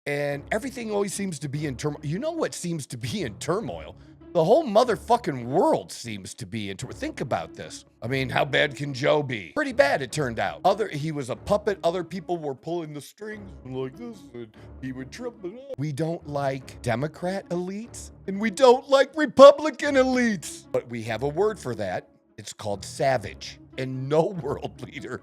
And everything always seems to be in turmoil. You know what seems to be in turmoil? The whole motherfucking world seems to be in turmoil. Think about this. I mean, how bad can Joe be? Pretty bad, it turned out. He was a puppet. Other people were pulling the strings like this, and he would trip it up. We don't like Democrat elites, and we don't like Republican elites. But we have a word for that. It's called savage. And no world leader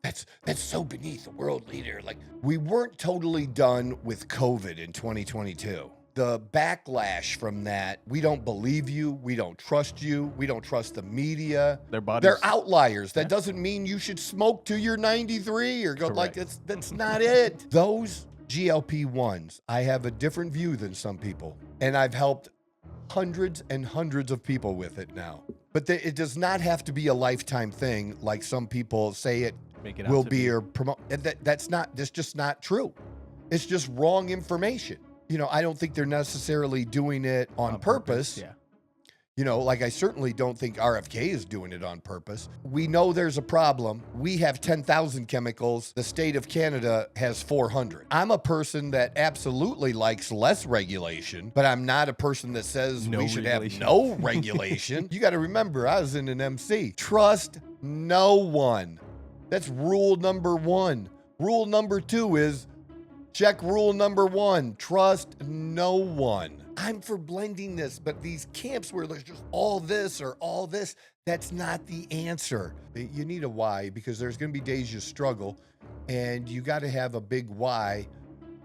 that's so beneath a world leader. Like, we weren't totally done with COVID in 2022. The backlash from that, we don't believe you, we don't trust you, we don't trust the media. They're outliers. That doesn't mean you should smoke till you're 93 or go. Correct. Like that's not it. Those GLP-1s, I have a different view than some people, and I've helped hundreds and hundreds of people with it now. But it does not have to be a lifetime thing like some people say it will be or promote. That's just not true. It's just wrong information. You know, I don't think they're necessarily doing it on purpose. Yeah. You know, like I certainly don't think RFK is doing it on purpose. We know there's a problem. We have 10,000 chemicals. The state of Canada has 400. I'm a person that absolutely likes less regulation, but I'm not a person that says we should have no regulation. You got to remember, I was in an MC. Trust no one. That's rule number one. Rule number two is check rule number one. Trust no one. I'm for blending this, but these camps where there's just all this or all this, that's not the answer. You need a why, because there's going to be days you struggle, and you got to have a big why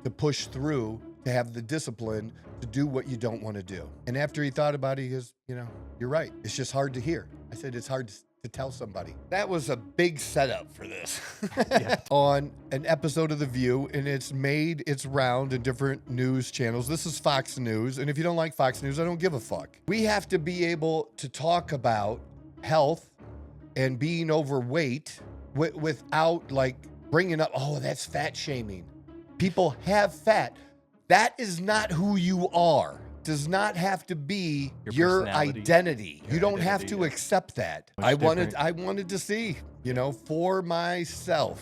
to push through, to have the discipline to do what you don't want to do. And after he thought about it, he goes, you know, you're right. It's just hard to hear. I said, it's hard to tell somebody. That was a big setup for this on an episode of The View, and it's made its round in different news channels. This is Fox News, and if you don't like Fox News, I don't give a fuck. We have to be able to talk about health and being overweight without like bringing up, oh, that's fat shaming. People have fat. That is not who you are. Does not have to be your identity. You don't have to accept that. I wanted to see, you know, for myself,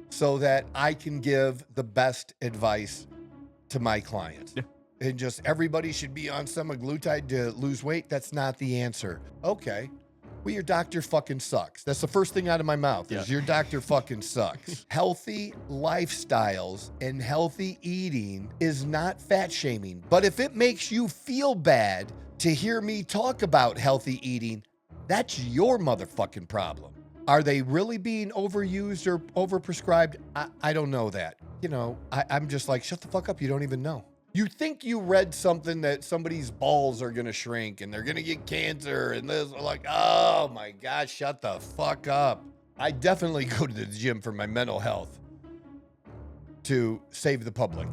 so that I can give the best advice to my clients. And just everybody should be on semaglutide to lose weight. That's not the answer. Okay. Well, your doctor fucking sucks. That's the first thing out of my mouth is your doctor fucking sucks. Healthy lifestyles and healthy eating is not fat shaming. But if it makes you feel bad to hear me talk about healthy eating, that's your motherfucking problem. Are they really being overused or overprescribed? I don't know that. You know, I'm just like, shut the fuck up. You don't even know. You think you read something that somebody's balls are going to shrink and they're going to get cancer and this, like, oh my gosh, shut the fuck up. I definitely go to the gym for my mental health to save the public.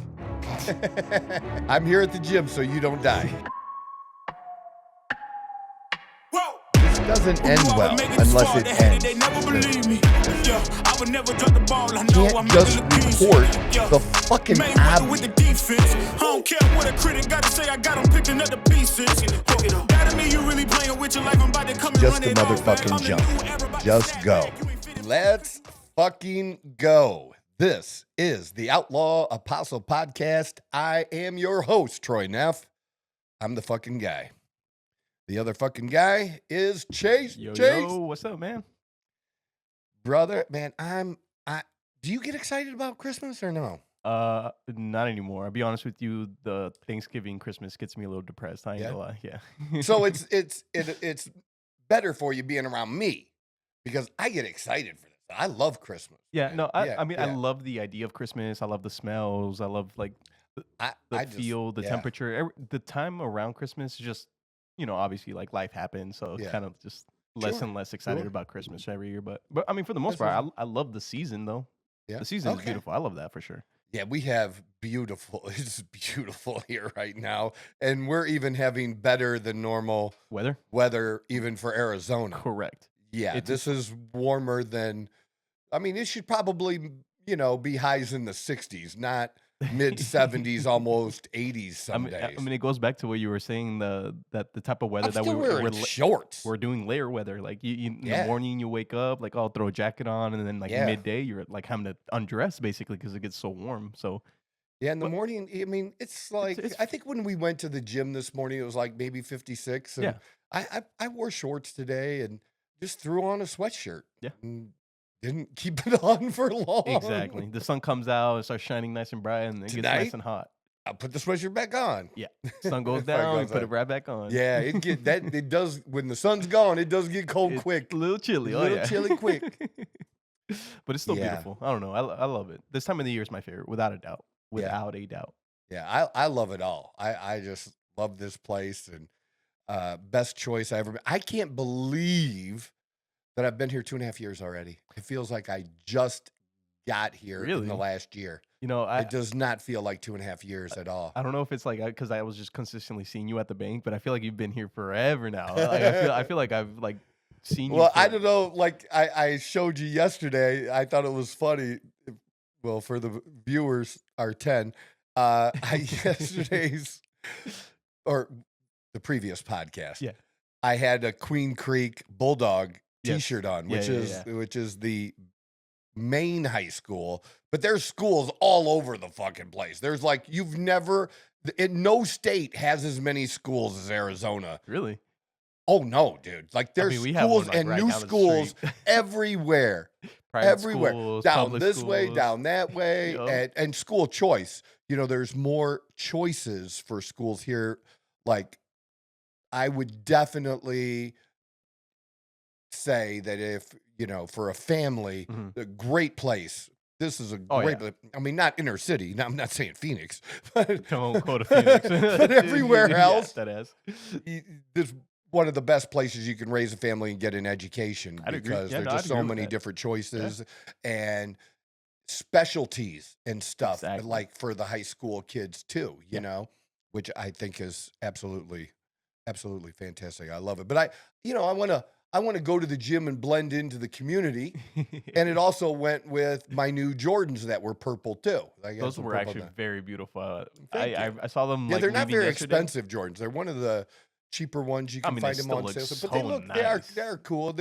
I'm here at the gym so you don't die. Doesn't end well unless it ends. Can't just report the fucking obvious. I don't care what a critic got to say. I got them picking up the pieces. That mean you really playing with your life. I'm about to come just a motherfucking jump. Just go. Let's fucking go. This is the Outlaw Apostle Podcast. I am your host, Troy Neff. I'm the fucking guy. The other fucking guy is Chase. Chase. Yo, what's up, man? Brother, man, do you get excited about Christmas or no? Not anymore. I'll be honest with you, the Thanksgiving, Christmas gets me a little depressed. I ain't gonna lie. Yeah. So it's better for you being around me because I get excited for this. I love Christmas. Yeah, man. No, I mean, I love the idea of Christmas. I love the smells. I love like the feel, the temperature. The time around Christmas is just, you know, obviously like life happens, so it's kind of just less and less excited about Christmas every year. But I mean, for the most part, I love the season though. Yeah. The season is beautiful. I love that for sure. Yeah, we have it's beautiful here right now. And we're even having better than normal weather even for Arizona. Correct. Yeah, this is warmer than, I mean, it should probably, you know, be highs in the 60s, not mid 70s, almost 80s some days. I mean, it goes back to what you were saying, the type of weather that we're shorts. We're doing layer weather. Like in the morning you wake up, like I'll throw a jacket on, and then like midday you're like having to undress basically because it gets so warm. So Yeah, in the morning, I mean, it's like, I think when we went to the gym this morning, it was like maybe 56. And I wore shorts today and just threw on a sweatshirt. Yeah. And didn't keep it on for long. Exactly. The sun comes out, it starts shining nice and bright, and it gets nice and hot. I'll put the sweatshirt back on. Yeah. Sun goes down, you put it right back on. Yeah, it does, when the sun's gone, it does get cold quick. A little chilly. A little chilly quick. But it's still beautiful. I don't know. I love it. This time of the year is my favorite, without a doubt. Without a doubt. Yeah, I love it all. I just love this place, and best choice I ever made. I can't believe that I've been here 2.5 years already. It feels like I just got here in the last year. You know, it does not feel like 2.5 years at all. I don't know if it's like because I was just consistently seeing you at the bank, but I feel like you've been here forever now. Like, I feel like I've like seen you. Well, I don't know. Like I showed you yesterday. I thought it was funny. Well, for the viewers, our 10, yesterday's or the previous podcast. Yeah, I had a Queen Creek Bulldog T-shirt on, which is the main high school, but there's schools all over the fucking place. There's like no state has as many schools as Arizona. Really? Oh no, dude! Like there's schools and new schools everywhere. Everywhere, schools, down this schools. way, down that way, and school choice. You know, there's more choices for schools here. Like, I would definitely say that if, for a family, a great place. This is a great place. I mean, not inner city. I'm not saying Phoenix, but don't go to Phoenix. But everywhere else, that is. There's one of the best places you can raise a family and get an education because there's just so many different choices and specialties and stuff like for the high school kids too, you know, which I think is absolutely fantastic. I love it. But I want to go to the gym and blend into the community. And it also went with my new Jordans that were purple too. Those were actually very beautiful. I saw them. Yeah, they're not very expensive Jordans. They're one of the cheaper ones you can find them on sale. But they look they're cool.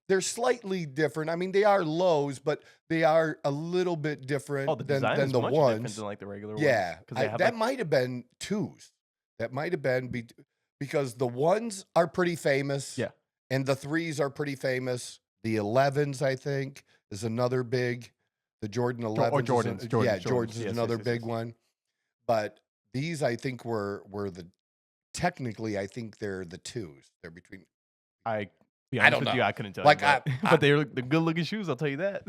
They're slightly different. I mean, they are lows, but they are a little bit different than the ones than like the regular ones. Yeah, that might have been twos. That might have been because the ones are pretty famous. Yeah, and the threes are pretty famous. The 11s, I think, is another big. The Jordan 11s, Jordans is another big one. But these, I think, were the. Technically, I think they're the twos. They're between. I don't know. I couldn't tell you. But they're good-looking shoes. I'll tell you that.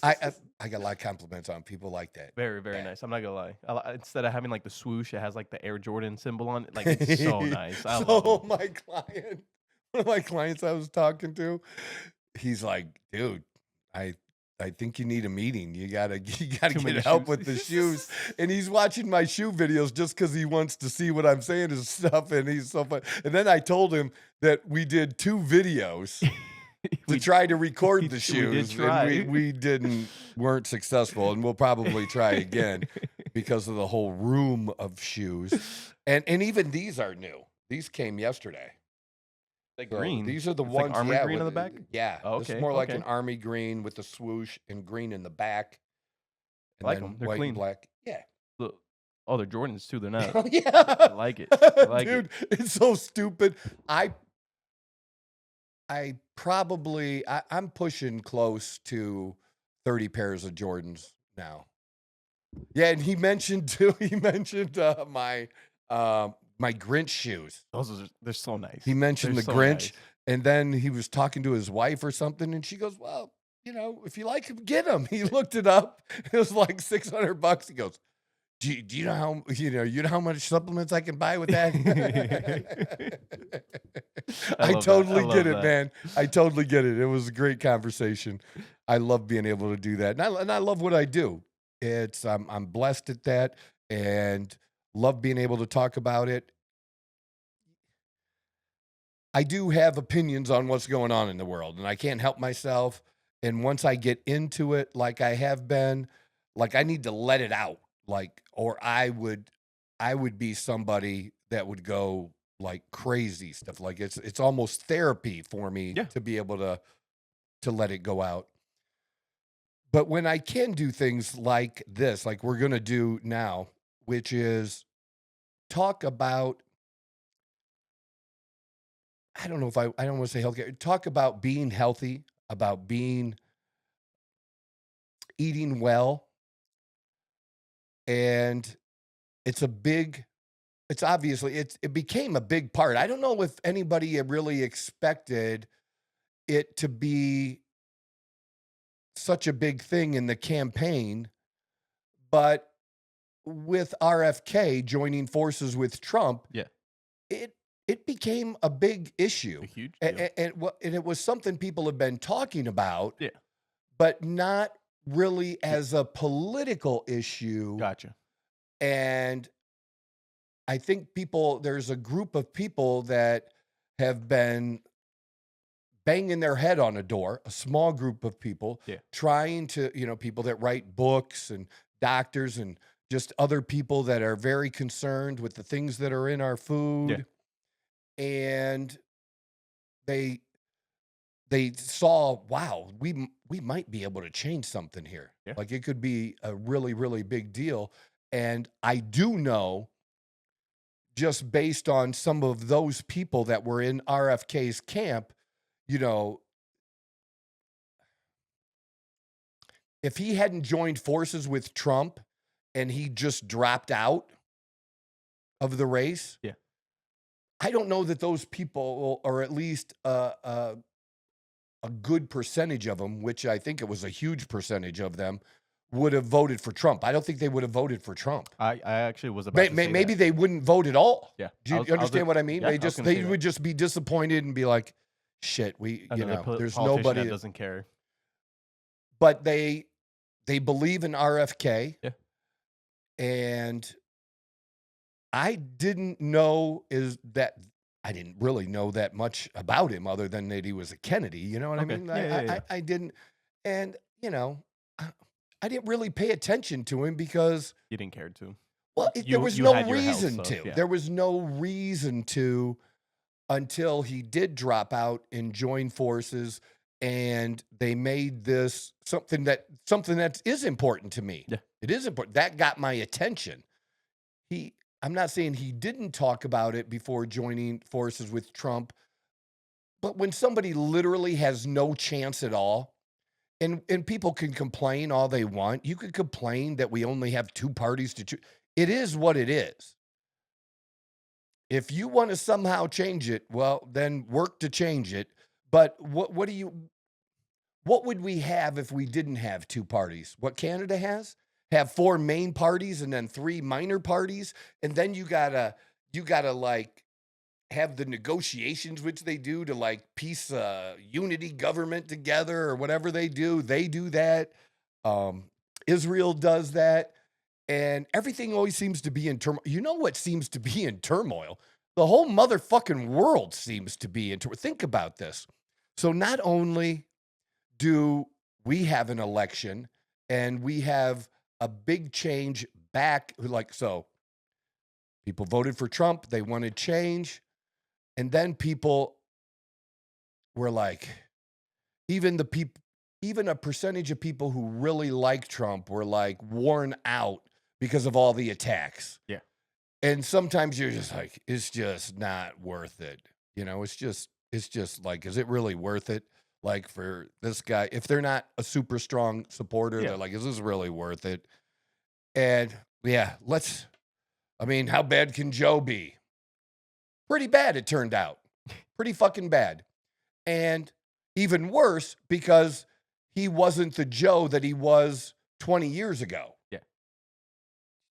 I got a lot of compliments on people like that. Very, very nice. I'm not gonna lie. Instead of having like the swoosh, it has like the Air Jordan symbol on it. Like it's so nice. One of my clients I was talking to, he's like, dude, I think you need a meeting. You gotta get help with the shoes. And he's watching my shoe videos just because he wants to see what I'm saying and stuff. And he's so fun. And then I told him that we did 2 videos to try to record the shoes. We weren't successful, and we'll probably try again because of the whole room of shoes. And even these are new. These came yesterday. Green. These are the ones. Like army green on the back. Yeah. Oh, okay. This is more like an army green with the swoosh and green in the back. And I like them. They're white clean. And black. Yeah. Look. Oh, they're Jordans too. They're not. Oh, yeah. I like it. Dude, it's so stupid. I'm pushing close to 30 pairs of Jordans now. Yeah, and he mentioned my Grinch shoes. They're so nice. He mentioned the Grinch, and then he was talking to his wife or something, and she goes, well, if you like him, get him. He looked it up. It was like $600. He goes, do you know how much supplements I can buy with that? I totally get it, man. I totally get it. It was a great conversation. I love being able to do that. And I love what I do. I'm blessed at that, and love being able to talk about it. I do have opinions on what's going on in the world, and I can't help myself. And once I get into it, like I have been, like I need to let it out, or I would be somebody that would go like crazy stuff. Like it's almost therapy for me to be able to let it go out. But when I can do things like this, like we're going to do now, which is talk about, I don't know if I don't want to say healthcare, talk about being healthy, about eating well. And it's obviously, it became a big part. I don't know if anybody had really expected it to be such a big thing in the campaign, but with RFK joining forces with Trump, Yeah. it became a big issue. A huge deal. And it was something people have been talking about, Yeah. but not really as a political issue. Gotcha. And I think there's a group of people that have been banging their head on a door, a small group of people trying to, people that write books and doctors and just other people that are very concerned with the things that are in our food. And they saw, wow, we might be able to change something here. Yeah. Like it could be a really, really big deal. And I do know, just based on some of those people that were in RFK's camp, if he hadn't joined forces with Trump and he just dropped out of the race, I don't know that those people, or at least a good percentage of them, which I think it was a huge percentage of them, would have voted for Trump. I don't think they would have voted for Trump. I actually was about to say maybe that. they wouldn't vote at all. Yeah. Do you understand what I mean? Yeah, they would just be disappointed and be like, shit, there's nobody that doesn't care. But they believe in RFK. Yeah. And I didn't really know that much about him other than that he was a Kennedy. You know what I mean? I didn't. And, I didn't really pay attention to him because you didn't care to. Well, there was no reason to. There was no reason to until he did drop out and join forces, and they made this something that is important to me. Yeah. It is important. That got my attention. I'm not saying he didn't talk about it before joining forces with Trump, but when somebody literally has no chance at all, and people can complain all they want. You could complain that we only have two parties to choose. It is what it is. If you want to somehow change it, well, then work to change it. But what would we have if we didn't have two parties? What Canada has? Have four main parties and then three minor parties, and then you gotta like have the negotiations, which they do to like piece unity government together or whatever they do. They do that. Israel does that. And everything always seems to be in turmoil. You know what seems to be in turmoil? The whole motherfucking world seems to be in turmoil. Think about this. So not only do we have an election and we have a big change back, so people voted for Trump. They wanted change. And then people were like, even a percentage of people who really like Trump were like worn out because of all the attacks. Yeah. And sometimes you're just like, it's just not worth it. It's just like, is it really worth it? Like for this guy, if they're not a super strong supporter, they're like, is this really worth it? And how bad can Joe be? Pretty bad, it turned out. Pretty fucking bad. And even worse because he wasn't the Joe that he was 20 years ago. Yeah.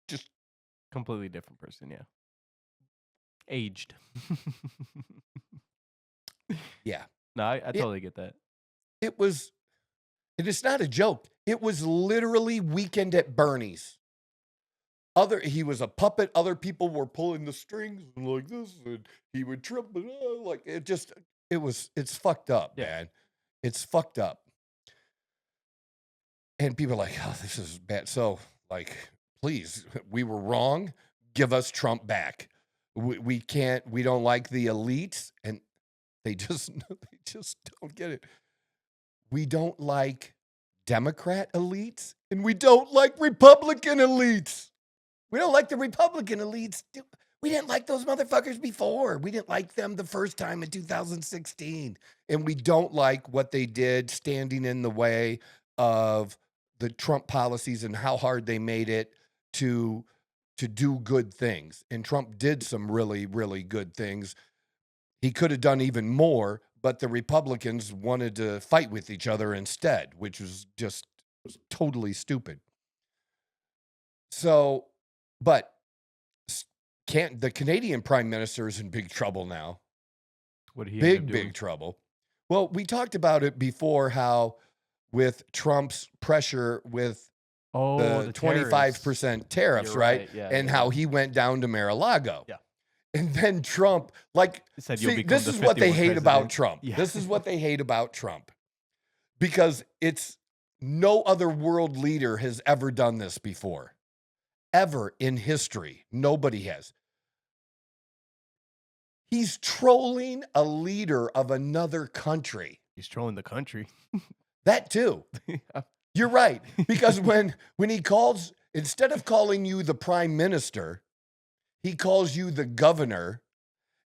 Just completely different person, yeah. Aged. Yeah. No, I totally get that. It's not a joke. It was literally Weekend at Bernie's. He was a puppet. Other people were pulling the strings and like this, and he would trip. It's fucked up, man. It's fucked up. And people are like, oh, this is bad. So, like, please, we were wrong. Give us Trump back. We don't like the elites, and they just don't get it. We don't like Democrat elites, and we don't like Republican elites. We don't like the Republican elites. We didn't like those motherfuckers before. We didn't like them the first time in 2016. And we don't like what they did standing in the way of the Trump policies and how hard they made it to do good things. And Trump did some really, really good things. He could have done even more, but the Republicans wanted to fight with each other instead, which was just totally stupid. So, but the Canadian Prime Minister is in big trouble now. What did he big trouble. Well, we talked about it before, how with Trump's pressure with the 25% tariffs, right? Yeah, and how he went down to Mar-a-Lago. Yeah. And then Trump, this is what they hate about Trump. Yeah. This is what they hate about Trump. Because no other world leader has ever done this before. Ever in history. Nobody has. He's trolling a leader of another country. He's trolling the country. That too. Yeah. You're right. Because when he calls, instead of calling you the prime minister, he calls you the governor.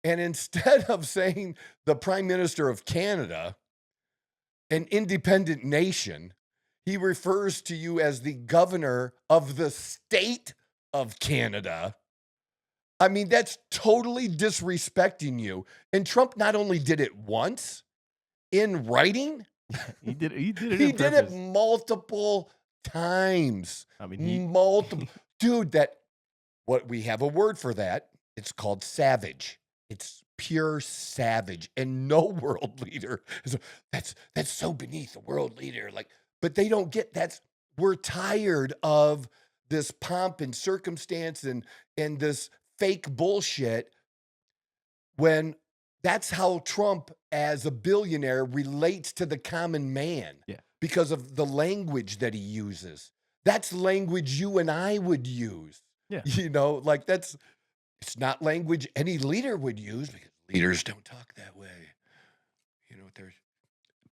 And instead of saying the prime minister of Canada, an independent nation, he refers to you as the governor of the state of Canada. I mean, that's totally disrespecting you. And Trump not only did it once in writing, he did it multiple times. I mean, multiple. Dude, we have a word for that. It's called savage. It's pure savage. And no world leader that's so beneath a world leader. But they don't get we're tired of this pomp and circumstance and this fake bullshit, when that's how Trump as a billionaire relates to the common man. Yeah. Because of the language that he uses. That's language you and I would use. Yeah. It's not language any leader would use, because leaders don't talk that way.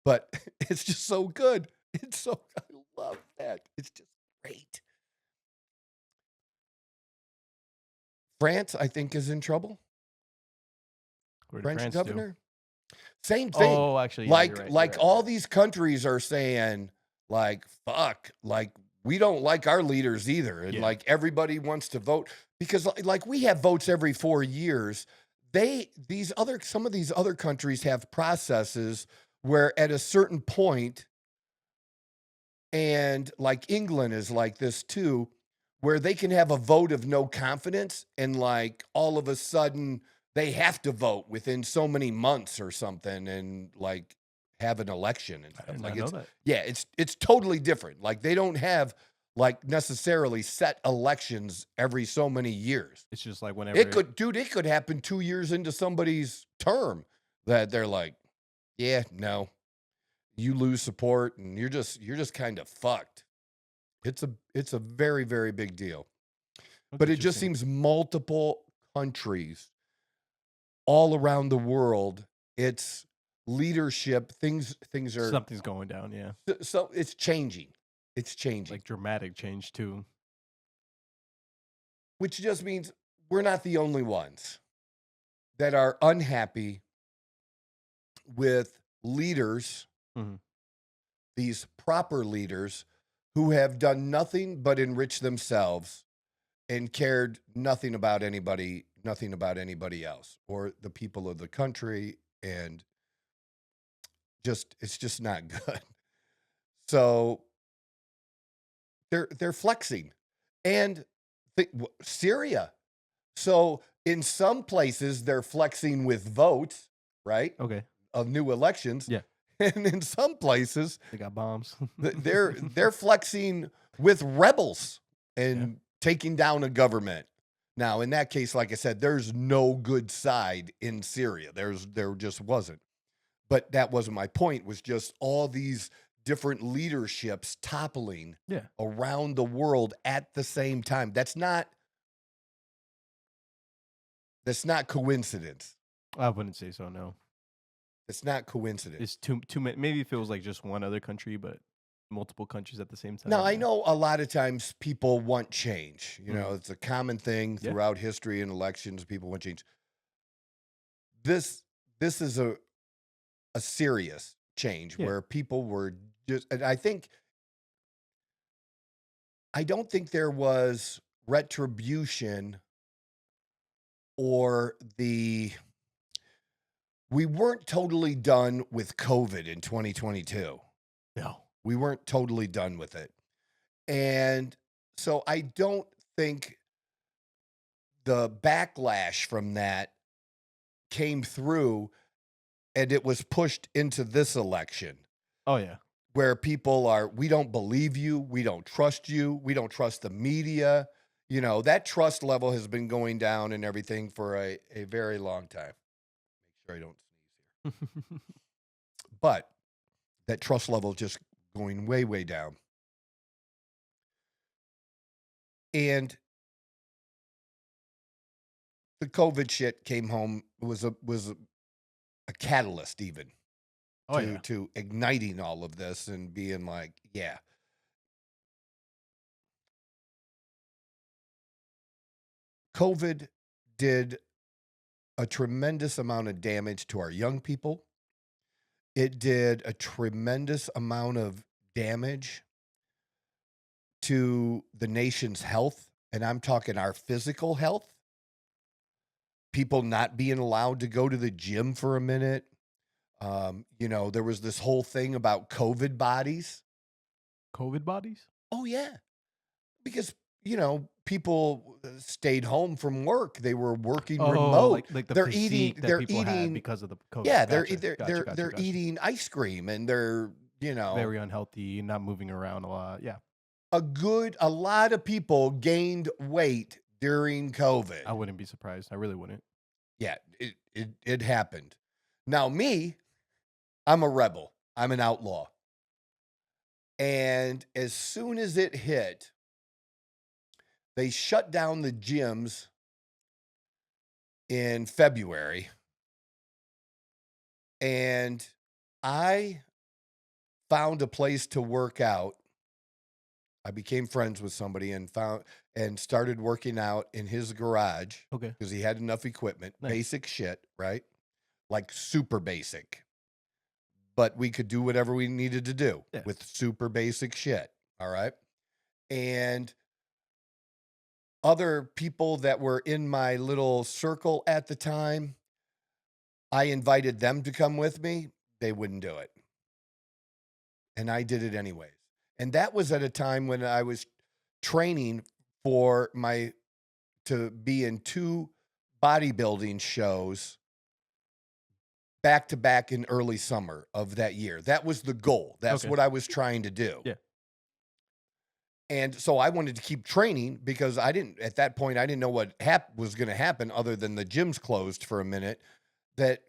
But it's just so good. I love that. It's just great. France, I think, is in trouble. French governor. Same thing. Oh, actually, all these countries are saying, fuck, we don't like our leaders either. And everybody wants to vote, because we have votes every 4 years. Some of these other countries have processes where at a certain point, and England is like this too, where they can have a vote of no confidence, and all of a sudden they have to vote within so many months or something, and have an election and stuff. I did not know that. Yeah, it's totally different. They don't have necessarily set elections every so many years. It's just whenever it could happen 2 years into somebody's term that they're yeah, no, you lose support and you're just kind of fucked. It's a very, very big deal. But it just seems multiple countries all around the world, it's leadership. Things are, something's going down. Yeah. So it's changing. It's changing. Dramatic change too. Which just means we're not the only ones that are unhappy with leaders, these proper leaders who have done nothing but enrich themselves and cared nothing about anybody else or the people of the country, and it's just not good. So they're flexing. And Syria. So in some places they're flexing with votes, right? Okay. Of new elections. Yeah. And in some places they got bombs. they're flexing with rebels and taking down a government. Now, in that case, like I said, there's no good side in Syria. There just wasn't. But that wasn't my point, was just all these different leaderships toppling around the world at the same time. That's not coincidence. I wouldn't say so, no. It's not coincidence. It's too maybe it feels like just one other country, but multiple countries at the same time. Now, I know a lot of times people want change. You know, it's a common thing throughout history and elections. People want change. This is a serious change where people were just, and I don't think there was retribution or we weren't totally done with COVID in 2022. No. We weren't totally done with it. And so I don't think the backlash from that came through and it was pushed into this election. Oh, yeah. Where people are, we don't believe you, we don't trust you, we don't trust the media. You know, that trust level has been going down and everything for a very long time. Make sure I don't sneeze here. But that trust level just going way, way down. And the COVID shit came home, was a catalyst even to igniting all of this and being like, yeah. COVID did a tremendous amount of damage to our young people. It did a tremendous amount of damage to the nation's health. And I'm talking our physical health. People not being allowed to go to the gym for a minute. You know, there was this whole thing about COVID bodies. COVID bodies? Oh, yeah. Because, you know, people stayed home from work. They were working remote. Like the they're eating because of the COVID. Yeah, Gotcha. they're eating ice cream and they're, you know, very unhealthy, not moving around a lot. Yeah. A lot of people gained weight during COVID. I wouldn't be surprised. I really wouldn't. Yeah, it happened. Now me, I'm a rebel. I'm an outlaw. And as soon as it hit, they shut down the gyms in February. And I found a place to work out. I became friends with somebody and started working out in his garage. Okay. Because he had enough equipment. Nice. Basic shit, right? Like super basic. But we could do whatever we needed to do with super basic shit. All right. And other people that were in my little circle at the time, I invited them to come with me. They wouldn't do it. And I did it anyways. And that was at a time when I was training to be in 2 bodybuilding shows back to back in early summer of that year. That was the goal. That's what I was trying to do. Yeah. And so I wanted to keep training because at that point, I didn't know what was going to happen other than the gyms closed for a minute, that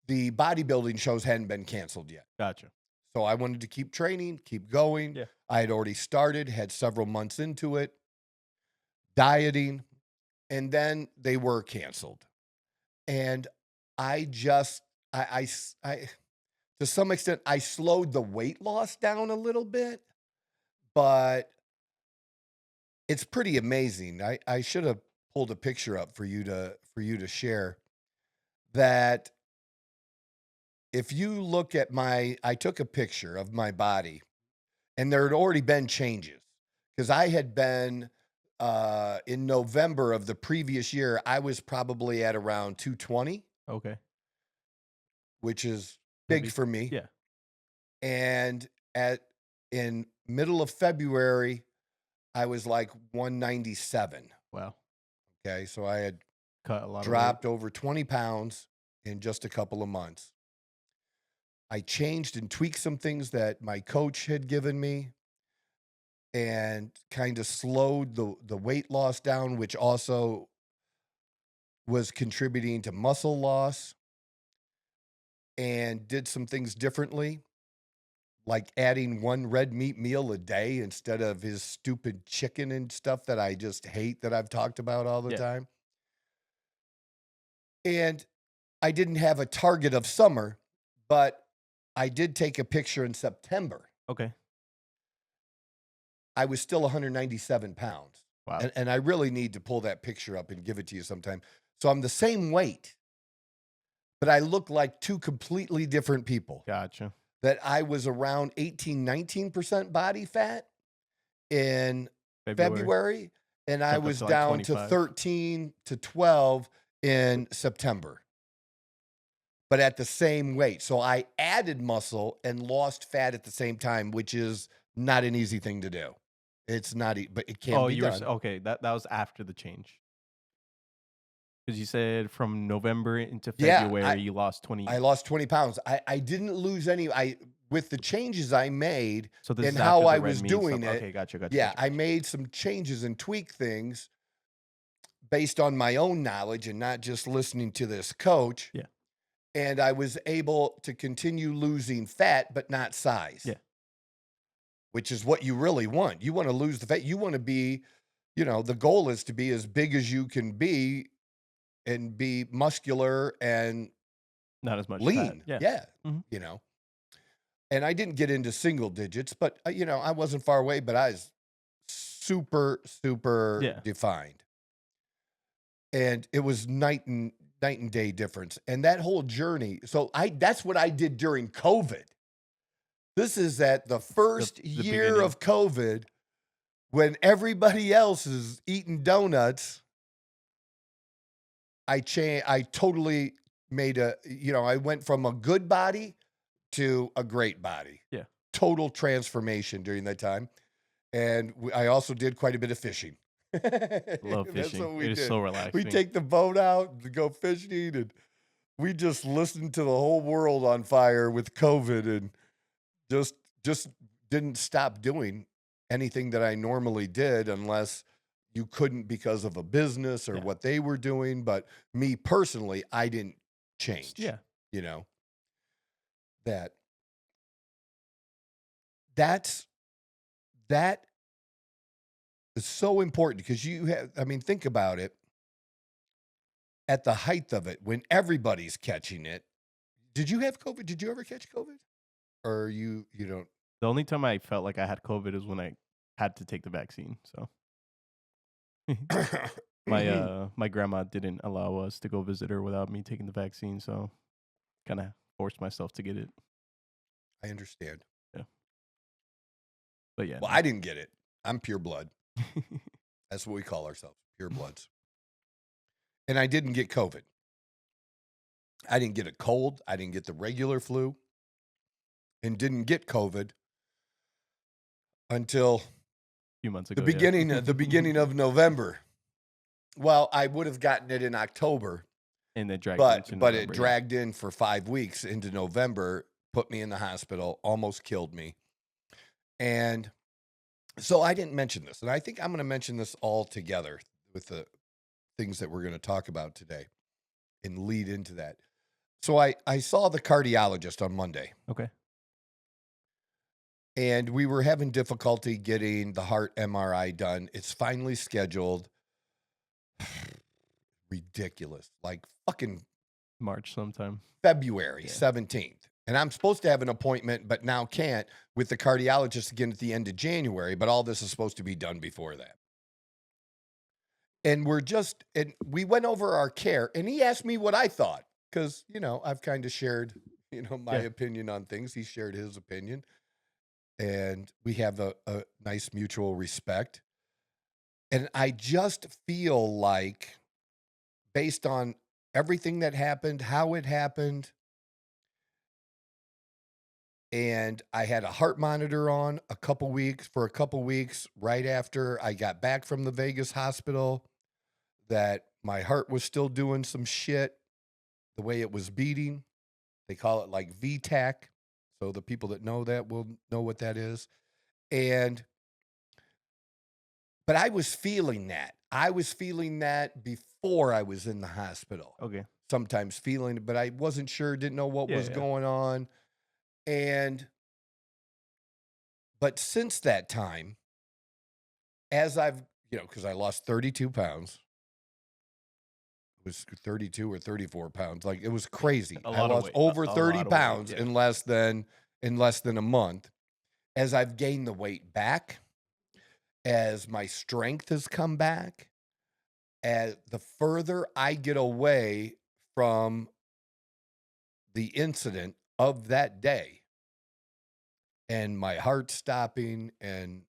the bodybuilding shows hadn't been canceled yet. Gotcha. So I wanted to keep training, keep going. Yeah. I had already started, had several months into it, dieting, and then they were canceled. And I to some extent, I slowed the weight loss down a little bit, but it's pretty amazing. I should have pulled a picture up for you to share that. If you look at I took a picture of my body and there had already been changes because I had been, in November of the previous year, I was probably at around 220. Okay. Which is big for me. Yeah. And in middle of February, I was like 197. Wow. Okay. So I had dropped dropped over 20 pounds in just a couple of months. I changed and tweaked some things that my coach had given me and kind of slowed the weight loss down, which also was contributing to muscle loss, and did some things differently, like adding 1 red meat meal a day instead of his stupid chicken and stuff that I just hate, that I've talked about all the time. And I didn't have a target of summer, but I did take a picture in September. Okay. I was still 197 pounds. Wow. And I really need to pull that picture up and give it to you sometime. So I'm the same weight, but I look like two completely different people. Gotcha. That I was around 18, 19% body fat in February, and I was down to 13 to 12 in September. But at the same weight. So I added muscle and lost fat at the same time, which is not an easy thing to do. It's not, but it can be done. Okay, that was after the change. Because you said from November into February, you lost 20. I lost 20 pounds. I didn't lose any. With the changes I made and how I was doing it. Okay, gotcha. Yeah, I made some changes and tweaked things based on my own knowledge and not just listening to this coach. Yeah. And I was able to continue losing fat, but not size. Yeah. Which is what you really want. You want to lose the fat. You want to be, the goal is to be as big as you can be and be muscular and not as much lean. Fat. Yeah. Mm-hmm. And I didn't get into single digits, but I wasn't far away, but I was super, super defined. And it was night and day difference. And that whole journey. So that's what I did during COVID. This is at the first year beginning of COVID, when everybody else is eating donuts. I totally made I went from a good body to a great body. Yeah. Total transformation during that time. And I also did quite a bit of fishing. Love fishing. That's what we did. So relaxing. We take the boat out to go fishing, and we just listened to the whole world on fire with COVID, and just didn't stop doing anything that I normally did, unless you couldn't because of a business or what they were doing. But me personally, I didn't change. Yeah. That is so important, because think about it. At the height of it, when everybody's catching it, did you have COVID? Did you ever catch COVID? Or you don't? The only time I felt like I had COVID is when I had to take the vaccine. So my grandma didn't allow us to go visit her without me taking the vaccine, so kind of forced myself to get it. I understand. Yeah. But yeah. Well, I didn't get it. I'm pure blood. That's what we call ourselves, pure bloods. And I didn't get COVID. I didn't get a cold. I didn't get the regular flu. And didn't get COVID until a few months ago. The beginning of November. Well, I would have gotten it in October. And then dragged but it dragged in for 5 weeks into November, put me in the hospital, almost killed me. And so I didn't mention this. And I think I'm going to mention this all together with the things that we're going to talk about today and lead into that. So I saw the cardiologist on Monday. Okay. And we were having difficulty getting the heart MRI done. It's finally scheduled. Ridiculous. Like fucking March sometime. February 17th. And I'm supposed to have an appointment, but now can't, with the cardiologist again at the end of January. But all this is supposed to be done before that. And we went over our care, and he asked me what I thought. Because, I've kind of shared, my opinion on things. He shared his opinion. And we have a nice mutual respect. And I just feel like, based on everything that happened, how it happened, and I had a heart monitor on for a couple weeks right after I got back from the Vegas hospital, that my heart was still doing some shit the way it was beating. They call it like VTAC. So the people that know that will know what that is. But I was feeling that. I was feeling that before I was in the hospital. Okay. Sometimes feeling it, but I wasn't sure, didn't know what was going on. But since that time, as I've, because I lost 32 pounds. It was 32 or 34 pounds. Like, it was crazy. I lost over 30 pounds in less than a month. As I've gained the weight back, as my strength has come back, as the further I get away from the incident of that day and my heart stopping and,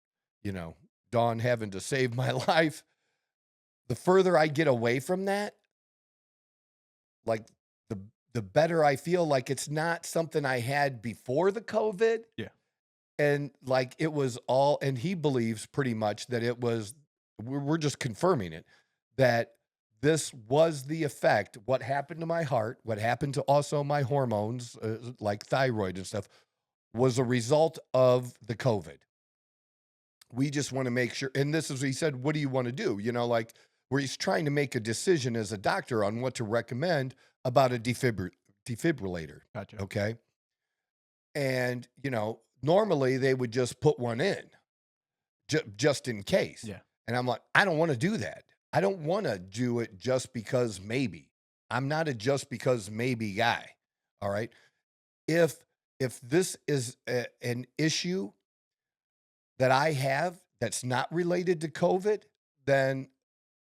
Dawn having to save my life, the further I get away from that, like the better I feel. Like it's not something I had before the COVID. Yeah. And like it was all, and he believes pretty much that it was, we're just confirming it, that this was the effect. What happened to my heart, what happened to also my hormones, like thyroid and stuff, was a result of the COVID. We just want to make sure, and this is what he said, what do you want to do? Like where he's trying to make a decision as a doctor on what to recommend about a defibrillator. Gotcha. Okay. And, normally they would just put one in just in case. Yeah. And I'm like, I don't want to do that. I don't want to do it just because maybe. I'm not a just because maybe guy. All right. If this is an issue that I have that's not related to COVID, then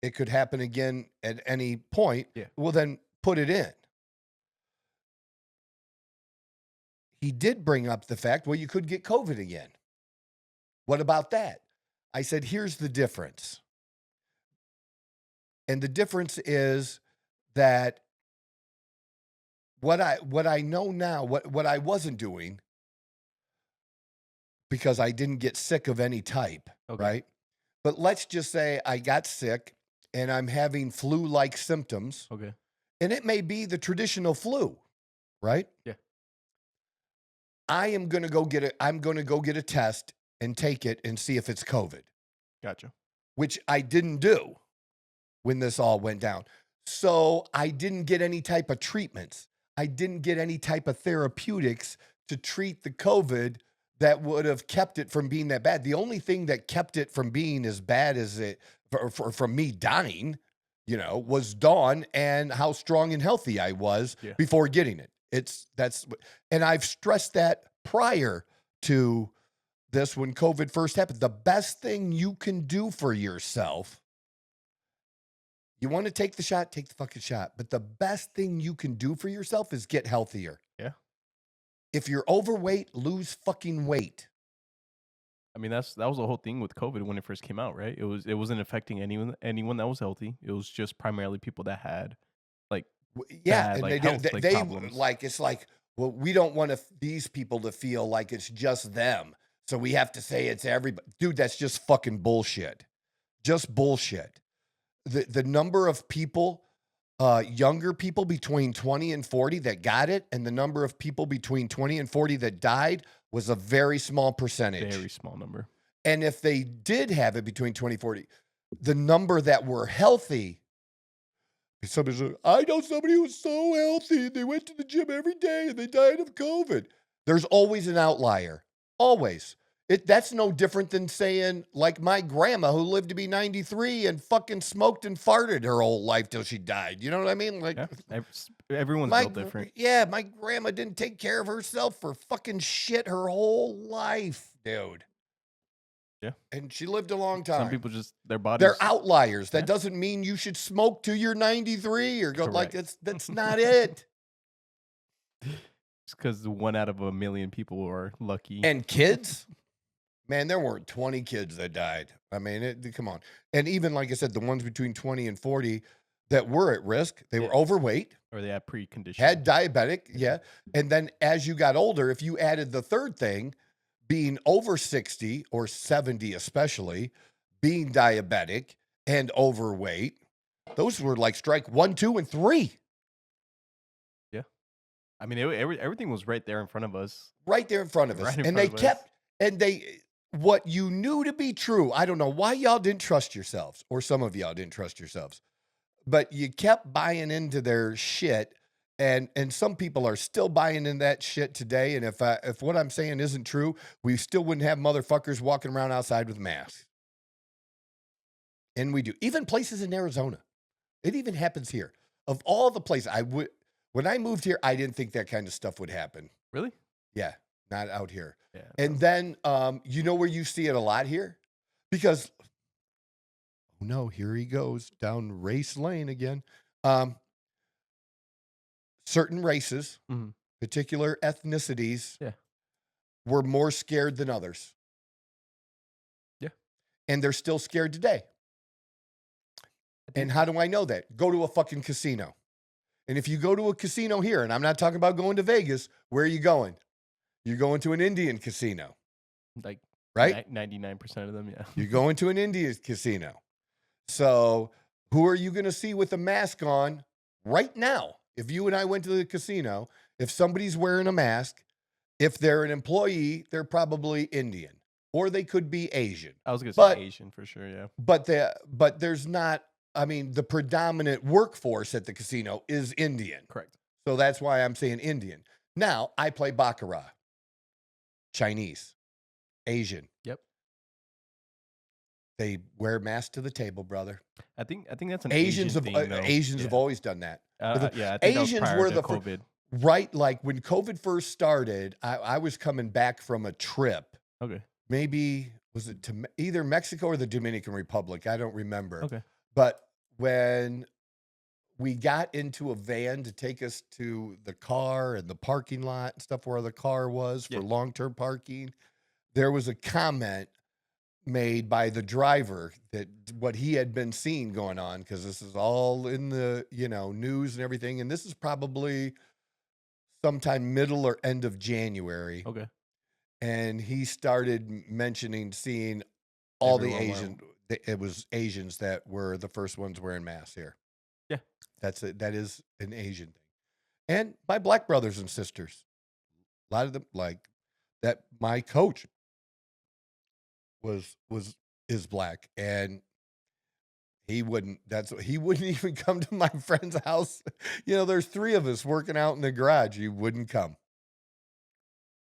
it could happen again at any point. Yeah. Well, then put it in. He did bring up the fact, well, you could get COVID again. What about that? I said, here's the difference. And the difference is that what I know now, what I wasn't doing, because I didn't get sick of any type, right? But let's just say I got sick and I'm having flu-like symptoms. Okay. And it may be the traditional flu, right? Yeah. I'm going to go get a test and take it and see if it's COVID. Gotcha. Which I didn't do when this all went down. So I didn't get any type of treatments. I didn't get any type of therapeutics to treat the COVID that would have kept it from being that bad. The only thing that kept it from being as bad as it, from me dying, was Dawn and how strong and healthy I was before getting it. And I've stressed that prior to this when COVID first happened. The best thing you can do for yourself, you want to take the shot, take the fucking shot. But the best thing you can do for yourself is get healthier. Yeah. If you're overweight, lose fucking weight. I mean, that was the whole thing with COVID when it first came out, right? It wasn't affecting anyone that was healthy. It was just primarily people that had bad, and like, they problems. it's like, well, we don't want these people to feel like it's just them, so we have to say it's everybody. Dude, that's just fucking bullshit. Just bullshit. The number of people, younger people between 20 and 40 that got it, and the number of people between 20 and 40 that died was a very small percentage. Very small number. And if they did have it between 20 and 40, the number that were healthy, somebody's like, I know somebody who was so healthy, they went to the gym every day and they died of COVID. There's always an outlier. Always. That's no different than saying, like my grandma who lived to be 93 and fucking smoked and farted her whole life till she died. You know what I mean? Like, everyone's built different. Yeah, my grandma didn't take care of herself for fucking shit her whole life, dude. Yeah. And she lived a long time. Some people just, their bodies. They're outliers. That doesn't mean you should smoke till you're 93 or go. Correct. Like, that's not it. It's because 1 out of 1 million people are lucky. And kids? Man, there weren't 20 kids that died. I mean, come on. And even, like I said, the ones between 20 and 40 that were at risk, they were overweight. Or they had preconditions. Had diabetic, yeah. And then as you got older, if you added the third thing, being over 60 or 70 especially, being diabetic and overweight, those were like strike 1, 2, and 3. Yeah. I mean, everything was right there in front of us. Right there in front of us. And they kept, what you knew to be true, I don't know why y'all didn't trust yourselves, or some of y'all didn't trust yourselves, but you kept buying into their shit. And some people are still buying in that shit today. And if what I'm saying isn't true, we still wouldn't have motherfuckers walking around outside with masks. And we do. Even places in Arizona. It even happens here. Of all the places, when I moved here, I didn't think that kind of stuff would happen. Really? Yeah, not out here. Yeah. And then, you know where you see it a lot here? Because, oh no, here he goes down race lane again. Certain races, particular ethnicities, were more scared than others. Yeah. And they're still scared today. And how do I know that? Go to a fucking casino. And if you go to a casino here, and I'm not talking about going to Vegas, where are you going? You're going to an Indian casino. Like, right? 99% of them, yeah. You're going to an Indian casino. So who are you going to see with a mask on right now? If you and I went to the casino, if somebody's wearing a mask, if they're an employee, they're probably Indian. Or they could be Asian. I was going to say Asian for sure, yeah. But there's not, I mean, the predominant workforce at the casino is Indian. Correct. So that's why I'm saying Indian. Now, I play Baccarat. Chinese. Asian. Yep. They wear masks to the table, brother. I think that's an Asians Asian thing, though. Asians have always done that. Yeah, I think Asians that was were prior to COVID. Right, like when COVID first started, I was coming back from a trip. Okay. Maybe, was it to either Mexico or the Dominican Republic? I don't remember. Okay. But when we got into a van to take us to the car and the parking lot and stuff where the car was for long-term parking, there was a comment made by the driver that what he had been seeing going on, because this is all in the, news and everything. And this is probably sometime middle or end of January. Okay. And he started mentioning seeing all the Asian, it was Asians that were the first ones wearing masks here. Yeah. That is an Asian thing. And my black brothers and sisters, a lot of them, like that, my coach is black, and he wouldn't even come to my friend's house. There's 3 of us working out in the garage. He wouldn't come.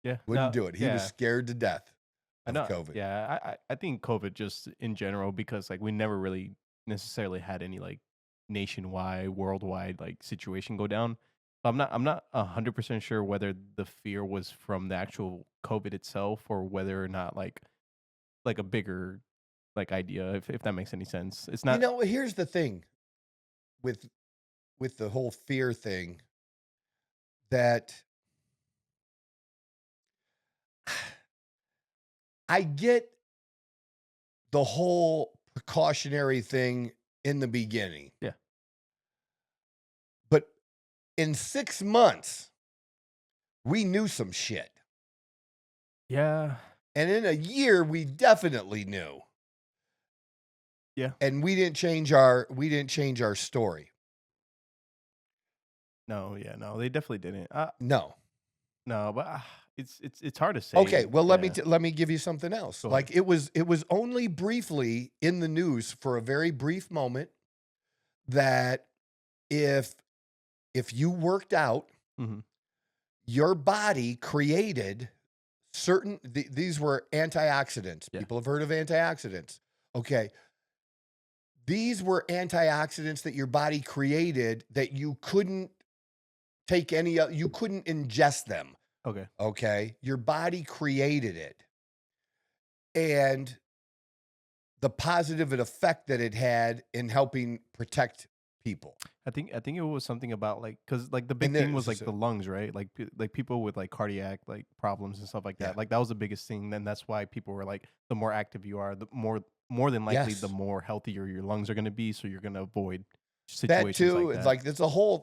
Yeah. Wouldn't do it. He was scared to death of COVID. Yeah. I think COVID just in general, because like we never really necessarily had any like nationwide, worldwide like situation go down. I'm not 100% sure whether the fear was from the actual COVID itself or whether or not like a bigger like idea, if that makes any sense. It's not. Here's the thing with the whole fear thing, that I get the whole precautionary thing in the beginning. Yeah. But in 6 months, we knew some shit. Yeah. And in a year, we definitely knew. Yeah. And we didn't change our story. No, yeah, no, they definitely didn't. No, but it's hard to say. Okay, well, let me give you something else. Like it was only briefly in the news for a very brief moment that if you worked out, your body created certain, these were antioxidants. Yeah. People have heard of antioxidants. Okay. These were antioxidants that your body created that you couldn't take you couldn't ingest them. Okay. Okay. Your body created it. And the positive effect that it had in helping protect people. I think it was something about like, because like the big thing was like the lungs, right? Like people with like cardiac like problems and stuff like that. Like that was the biggest thing. Then that's why people were like, the more active you are, the more than likely the more healthier your lungs are going to be. So you're going to avoid situations that too. Like it's that. like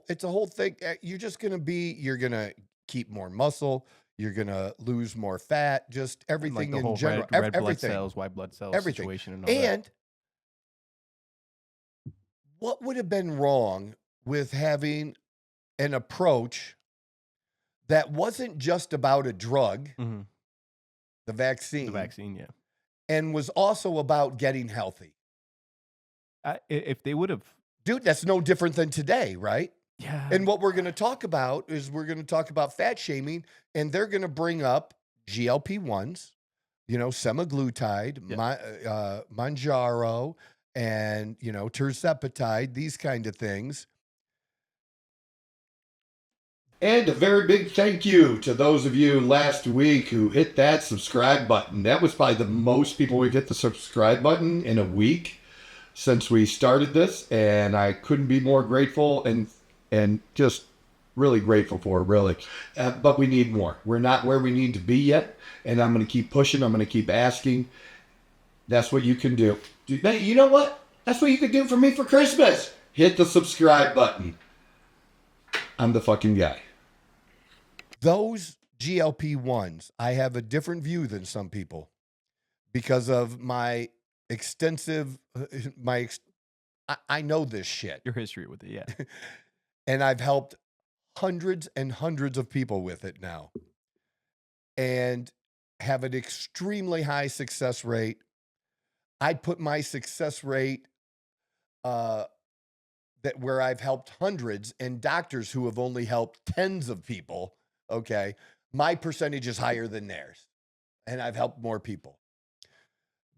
it's a whole thing. You're gonna keep more muscle. You're gonna lose more fat. Just everything like the in whole general. Red blood cells, white blood cells situation, and all that. What would have been wrong with having an approach that wasn't just about a drug, the vaccine, yeah, and was also about getting healthy? If they would have, dude, that's no different than today, right? Yeah. And what we're going to talk about is fat shaming, and they're going to bring up GLP-1s, semaglutide, Mounjaro, and, tirzepatide, these kind of things. And a very big thank you to those of you last week who hit that subscribe button. That was probably the most people we've hit the subscribe button in a week since we started this, and I couldn't be more grateful and just really grateful for it, really. But we need more. We're not where we need to be yet, and I'm going to keep pushing. I'm going to keep asking. That's what you can do. You know what? That's what you could do for me for Christmas. Hit the subscribe button. I'm the fucking guy. Those GLP-1s, I have a different view than some people because of my extensive, I know this shit. Your history with it, yeah. And I've helped hundreds and hundreds of people with it now and have an extremely high success rate. I'd put my success rate that where I've helped hundreds and doctors who have only helped tens of people, okay, my percentage is higher than theirs. And I've helped more people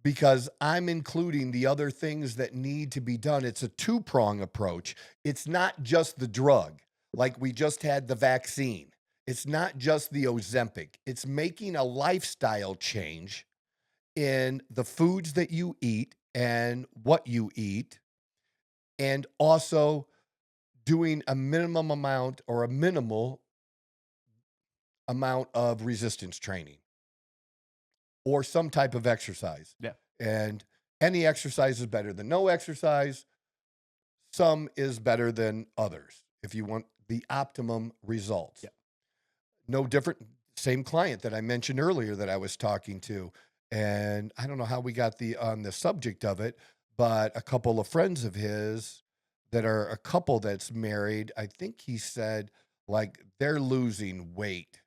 because I'm including the other things that need to be done. It's a two-prong approach. It's not just the drug, like we just had the vaccine. It's not just the Ozempic. It's making a lifestyle change in the foods that you eat and what you eat, and also doing a minimum amount or a minimal amount of resistance training or some type of exercise. Yeah. And any exercise is better than no exercise. Some is better than others if you want the optimum results. Yeah. No different, same client that I mentioned earlier that I was talking to. And I don't know how we got on the subject of it, but a couple of friends of his that are a couple that's married, I think he said like they're losing weight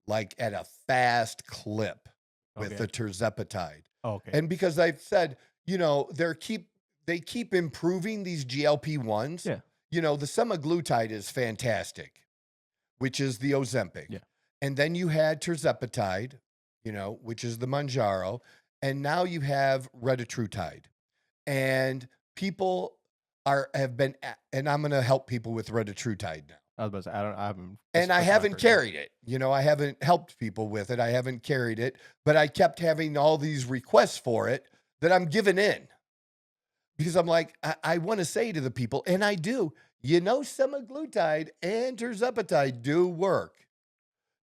like at a fast clip with the tirzepatide. Okay. And because I've said, you know, they keep improving these GLP-1s. Yeah. You know, the semaglutide is fantastic, which is the Ozempic. Yeah. And then you had tirzepatide, you know, which is the Mounjaro. And now you have retatrutide. And people have been, and I'm going to help people with retatrutide now. I was about to say, I haven't. And I haven't carried it. You know, I haven't helped people with it. I haven't carried it, but I kept having all these requests for it that I'm giving in because I'm like, I want to say to the people, and I do, you know, semaglutide and tirzepatide do work.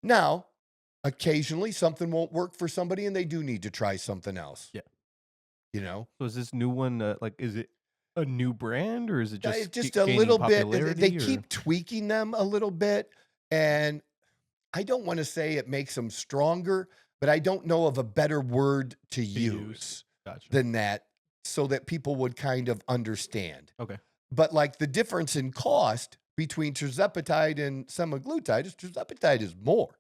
Now, occasionally something won't work for somebody and they do need to try something else. Yeah. You know? So is this new one, like, is it a new brand or is it just a little bit? They or? keep tweaking them a little bit. And I don't want to say it makes them stronger, but I don't know of a better word to use than that so that people would kind of understand. Okay. But like the difference in cost between tirzepatide and semaglutide is tirzepatide is more.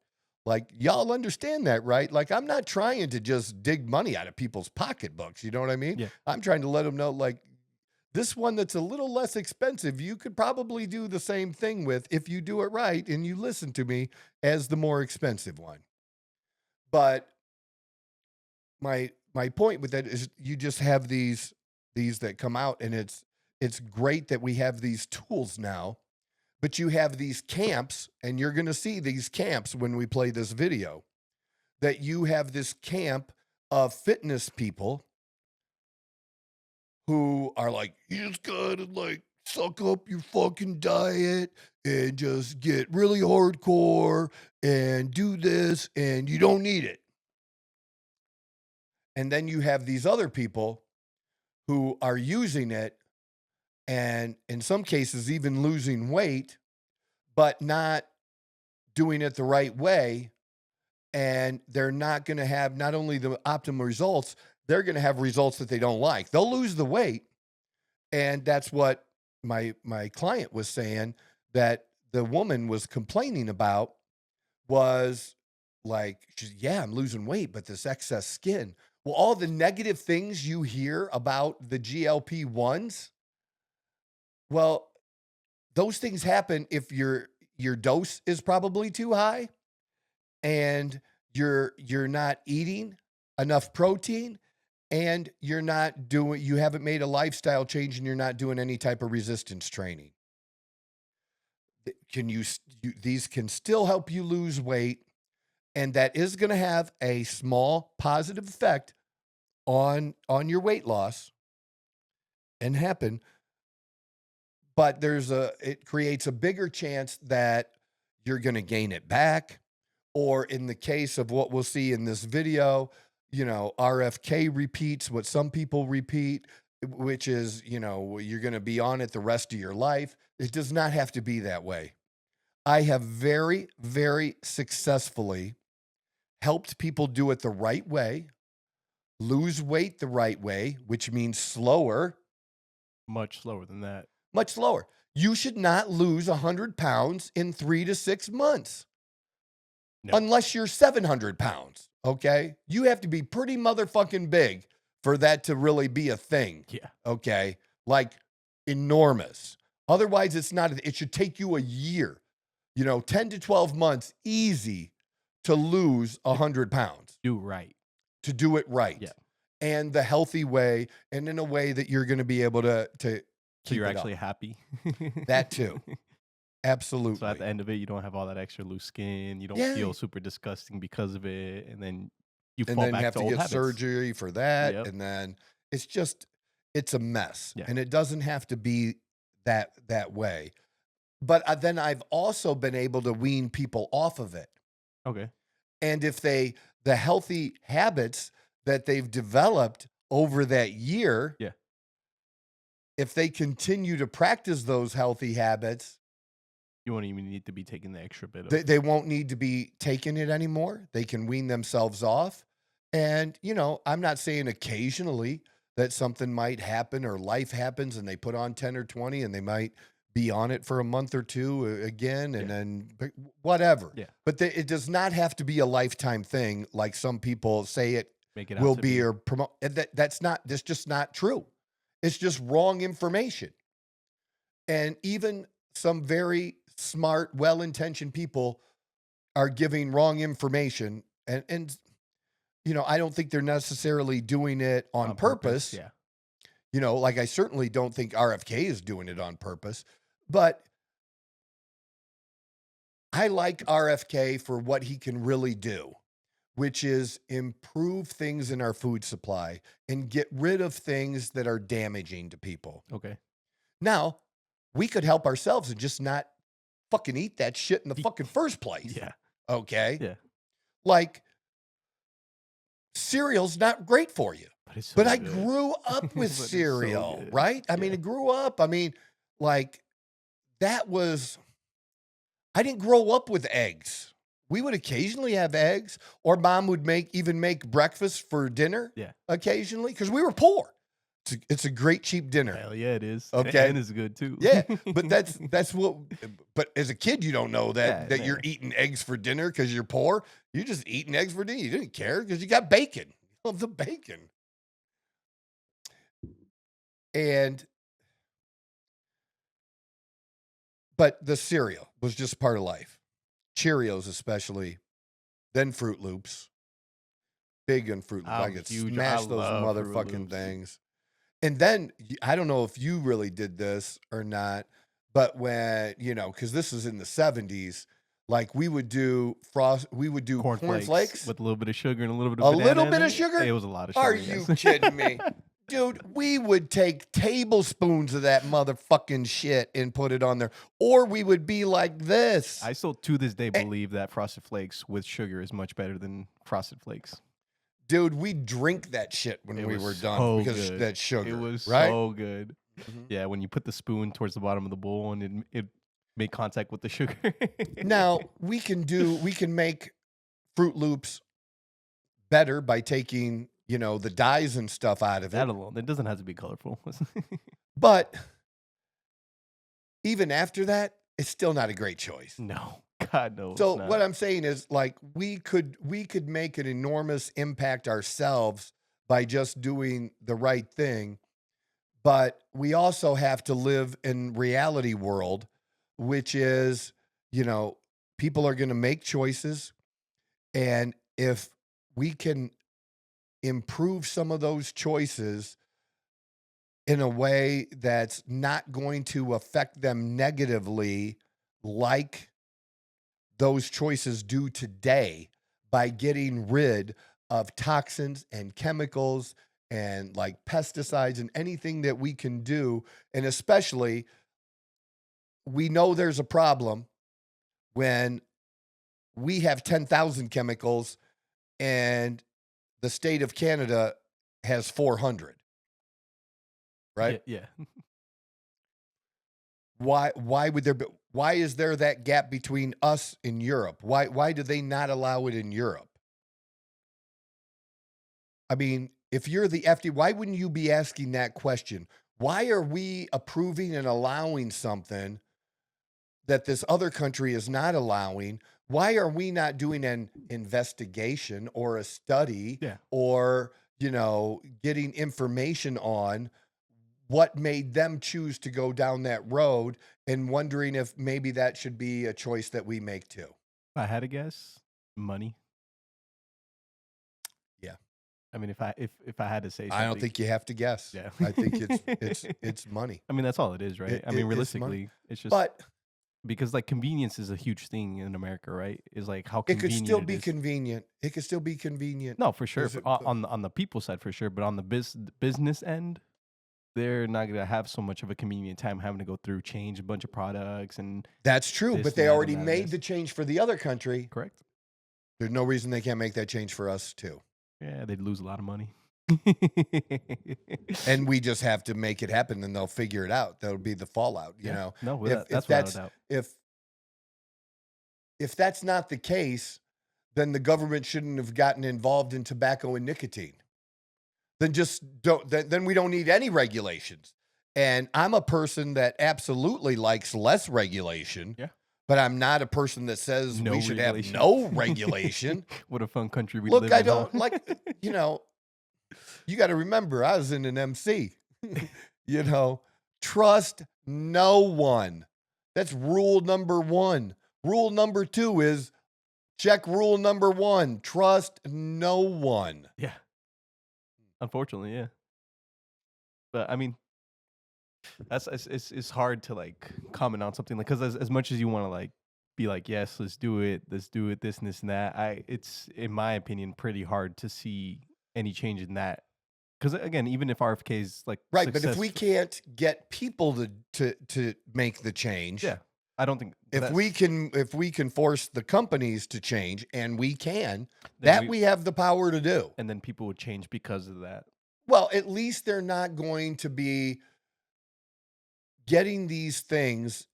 Like y'all understand that, right? Like I'm not trying to just dig money out of people's pocketbooks. You know what I mean? Yeah. I'm trying to let them know like this one that's a little less expensive, you could probably do the same thing with if you do it right and you listen to me as the more expensive one. But my point with that is you just have these that come out and it's great that we have these tools now, but you have these camps and you're going to see these camps when we play this video that you have this camp of fitness people who are like, you just gotta like suck up your fucking diet and just get really hardcore and do this and you don't need it. And then you have these other people who are using it and in some cases even losing weight, but not doing it the right way. And they're not going to have not only the optimal results, they're going to have results that they don't like. They'll lose the weight. And that's what my client was saying that the woman was complaining about was like, yeah, I'm losing weight, but this excess skin. Well, all the negative things you hear about the GLP-1s, well, those things happen if your dose is probably too high and you're not eating enough protein and you haven't made a lifestyle change and you're not doing any type of resistance training. these can still help you lose weight, and that is going to have a small positive effect on your weight loss and happen. But it creates a bigger chance that you're going to gain it back. Or in the case of what we'll see in this video, RFK repeats what some people repeat, which is, you're going to be on it the rest of your life. It does not have to be that way. I have very, very successfully helped people do it the right way, lose weight the right way, which means slower. Much slower than that. Much slower. You should not lose 100 pounds in 3 to 6 months. No. Unless you're 700 pounds, okay? You have to be pretty motherfucking big for that to really be a thing. Yeah. Okay? Like, enormous. Otherwise, it should take you a year, 10 to 12 months, easy to lose 100 pounds. Do right. To do it right. Yeah. And the healthy way, and in a way that you're going to be able to so you're actually happy. That too. Absolutely. So at the end of it, you don't have all that extra loose skin. You don't feel super disgusting because of it, and then you fall back have to to old get habits. surgery for that, and then it's a mess, and it doesn't have to be that way. But then I've also been able to wean people off of it. Okay. And if the healthy habits that they've developed over that year, if they continue to practice those healthy habits, you won't even need to be taking the extra bit of they won't need to be taking it anymore. They can wean themselves off. And, I'm not saying occasionally that something might happen or life happens and they put on 10 or 20 and they might be on it for a month or two again and then whatever. Yeah. But it does not have to be a lifetime thing like some people say it will be or promote. That's just not true. It's just wrong information. And even some very smart, well-intentioned people are giving wrong information. And I don't think they're necessarily doing it on purpose. Yeah. Like I certainly don't think RFK is doing it on purpose. But I like RFK for what he can really do, which is improve things in our food supply and get rid of things that are damaging to people. Okay. Now, we could help ourselves and just not fucking eat that shit in the fucking first place. Yeah. Okay? Yeah. Like, cereal's not great for you. But I grew up with cereal, right? I mean, I grew up. I mean, like, I didn't grow up with eggs. We would occasionally have eggs, or mom would make breakfast for dinner occasionally because we were poor. It's a great cheap dinner. Hell yeah, it is. Okay. And it's good too. Yeah, but but as a kid, you don't know that you're eating eggs for dinner because you're poor. You're just eating eggs for dinner. You didn't care because you got bacon. You love the bacon. But the cereal was just part of life. Cheerios especially, then Fruit Loops. Big on Fruit Loops. I could smash those motherfucking things. And then, I don't know if you really did this or not, but when, because this is in the 70s, like we would do cornflakes with a little bit of sugar and a little bit of banana. A little bit of sugar? It was a lot of sugar. Are you kidding me? Dude, we would take tablespoons of that motherfucking shit and put it on there. Or we would be like this. I still, to this day, believe that Frosted Flakes with sugar is much better than Frosted Flakes. Dude, we drink that shit when we were done because that sugar. It was right? so good. Mm-hmm. Yeah, when you put the spoon towards the bottom of the bowl and it made contact with the sugar. Now, we can make Fruit Loops better by taking, the dyes and stuff out of that alone. It doesn't have to be colorful. But even after that, it's still not a great choice. No. God, no. So what I'm saying is, like, we could make an enormous impact ourselves by just doing the right thing, but we also have to live in reality world, which is, people are going to make choices, and if we can improve some of those choices in a way that's not going to affect them negatively like those choices do today by getting rid of toxins and chemicals and like pesticides and anything that we can do. And especially, we know there's a problem when we have 10,000 chemicals and the state of Canada has 400, right? Yeah. Why would there be, why is there that gap between us and Europe? Why do they not allow it in Europe? I mean, if you're the FDA, why wouldn't you be asking that question? Why are we approving and allowing something that this other country is not allowing? Why are we not doing an investigation or a study or, getting information on what made them choose to go down that road, and wondering if maybe that should be a choice that we make too? If I had to guess, money. Yeah. I mean, if I had to say something, I don't think you have to guess. Yeah. I think it's money. I mean, that's all it is, right? I mean, realistically, it's just because like convenience is a huge thing in America, right? Is like how it could convenient still be is. convenient. It could still be convenient. No, for sure. On the people side, for sure. But on the business end, they're not gonna have so much of a convenient time having to go through, change a bunch of products, and that's true. this But and they that and already that and made this. the change for the other country. Correct. There's no reason they can't make that change for us too. Yeah, they'd lose a lot of money. And we just have to make it happen, and they'll figure it out. That'll be the fallout, you know. No, If that's without a doubt. If that's not the case, then the government shouldn't have gotten involved in tobacco and nicotine. Then then we don't need any regulations. And I'm a person that absolutely likes less regulation. Yeah. But I'm not a person that says we should have no regulation. What a fun country we Look, live in. I don't like, you got to remember, I was in an MC. Trust no one. That's rule number 1. Rule number 2 is check rule number 1. Trust no one. Yeah. Unfortunately, yeah. But I mean, it's hard to like comment on something like, because as much as you want to like be like, yes, let's do it, this and this and that, it's in my opinion pretty hard to see any change in that. Because again, even if RFK is like right, but if we can't get people to make the change, I don't think if we can force the companies to change, and we can, we have the power to do, and then people would change because of that. Well, at least they're not going to be getting these things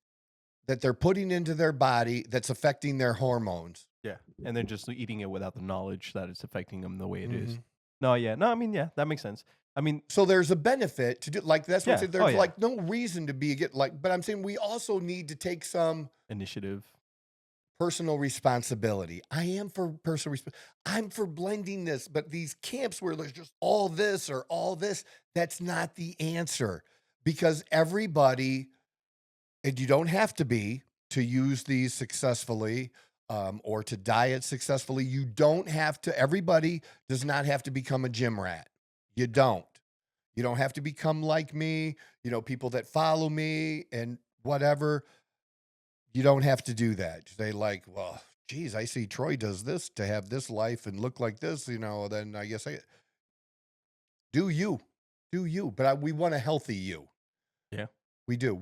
that they're putting into their body that's affecting their hormones. Yeah, and they're just eating it without the knowledge that it's affecting them the way it is. No, I mean, that makes sense. I mean, so there's a benefit to do, like, that's what I'm saying. There's like no reason to be but I'm saying we also need to take some initiative, personal responsibility. I am for personal responsibility. I'm for blending this, but these camps where there's just all this or all this, that's not the answer, because everybody, and you don't have to be to use these successfully, or to diet successfully. You don't have to, everybody does not have to become a gym rat. You don't have to become like me, people that follow me and whatever. You don't have to do that. They like, well, geez, I see Troy does this to have this life and look like this, then I guess do you, but we want a healthy you. Yeah, we do.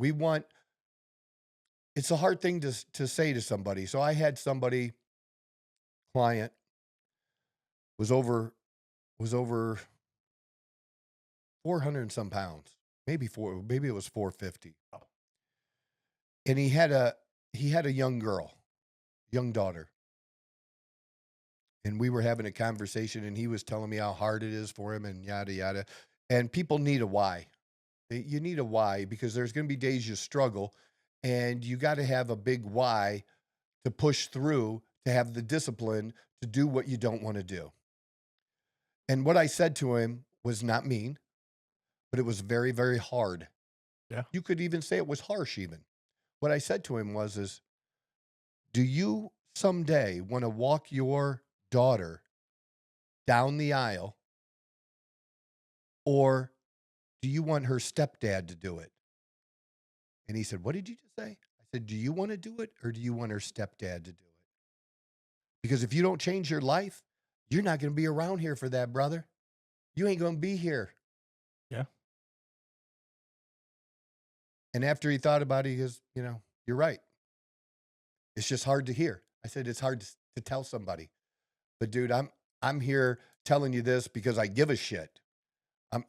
It's a hard thing to say to somebody. So I had client was over 400 and some pounds, maybe it was 450. And he had a young daughter. And we were having a conversation, and he was telling me how hard it is for him and yada, yada. And people need a why. You need a why, because there's going to be days you struggle, and you got to have a big why to push through, to have the discipline to do what you don't want to do. And what I said to him was not mean, but it was very, very hard. Yeah. You could even say it was harsh even. What I said to him was, do you someday want to walk your daughter down the aisle, or do you want her stepdad to do it? And he said, what did you just say? I said, do you want to do it or do you want her stepdad to do it? Because if you don't change your life, you're not going to be around here for that, brother. You ain't going to be here. Yeah. And after he thought about it, he goes, you know, you're right. It's just hard to hear. I said, it's hard to tell somebody. But dude, I'm here telling you this because I give a shit.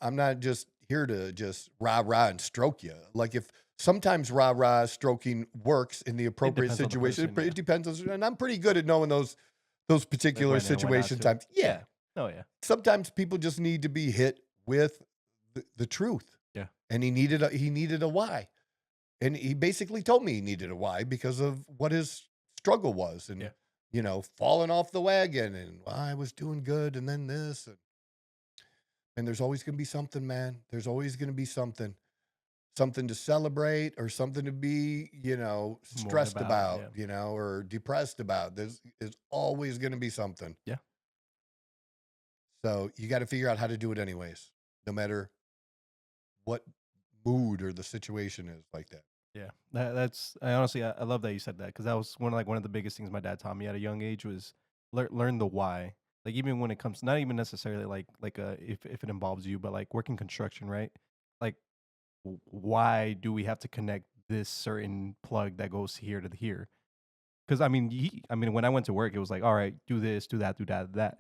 I'm not just here to just rah-rah and stroke you. Like if sometimes rah-rah stroking works in the appropriate situation, it depends on, and I'm pretty good at knowing those particular situation times. Yeah. Oh yeah. Sometimes people just need to be hit with the truth. Yeah. And he needed a why. And he basically told me he needed a why because of what his struggle was. And, you know, falling off the wagon and well, I was doing good. And then this, and there's always going to be something, man. There's always going to be something to celebrate or something to be, you know, stressed about, you know, or depressed about. There's always going to be something. Yeah. So you got to figure out how to do it anyways, no matter what mood or the situation is like that. Yeah, that's I honestly I love that you said that because that was one of the biggest things my dad taught me at a young age was learn the why. Like even when it comes, not even necessarily like if it involves you, but like working construction, right? Like why do we have to connect this certain plug that goes here to here? Because I mean when I went to work, it was like, all right, do this, do that,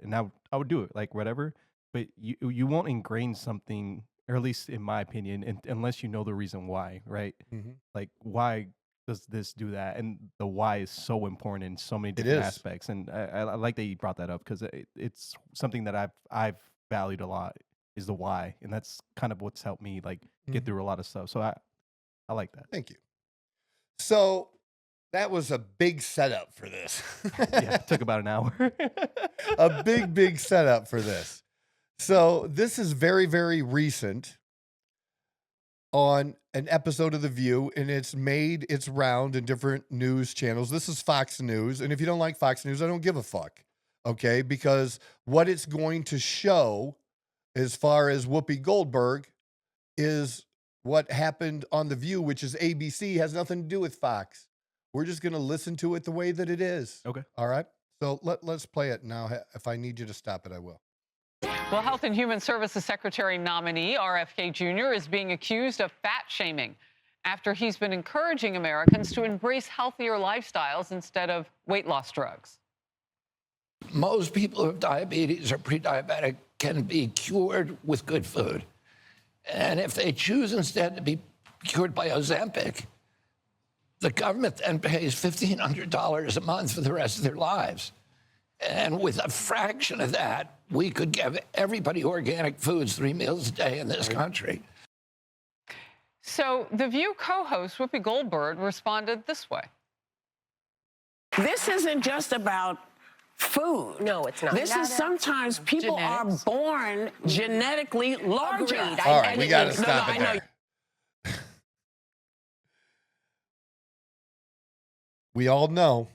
and I would do it like whatever. But you won't ingrain something, or at least in my opinion, unless you know the reason why, right? Mm-hmm. Like why does this do that? And the why is so important in so many different aspects. And I like that you brought that up because it's something that I've valued a lot is the why, and that's kind of what's helped me like get through a lot of stuff. So I like that. Thank you. So that was a big setup for this. Yeah, it took about an hour. A big setup for this. So this is very, very recent on an episode of The View, and it's made its round in different news channels. This is Fox News, and if you don't like Fox News, I don't give a fuck, okay? Because what it's going to show as far as Whoopi Goldberg is what happened on The View, which is ABC, has nothing to do with Fox. We're just going to listen to it the way that it is. Okay. All right? So let's play it now. If I need you to stop it, I will. Well, Health and Human Services Secretary nominee RFK Jr. is being accused of fat shaming after he's been encouraging Americans to embrace healthier lifestyles instead of weight loss drugs. Most people who have diabetes or pre-diabetic can be cured with good food. And if they choose instead to be cured by Ozempic, the government then pays $1,500 a month for the rest of their lives. And with a fraction of that, we could give everybody organic foods 3 meals a day in this country. So The View co-host Whoopi Goldberg responded this way. This isn't just about food. No, it's not. This is sometimes people are born genetically larger. Agreed. All right, we got to stop it there. We all know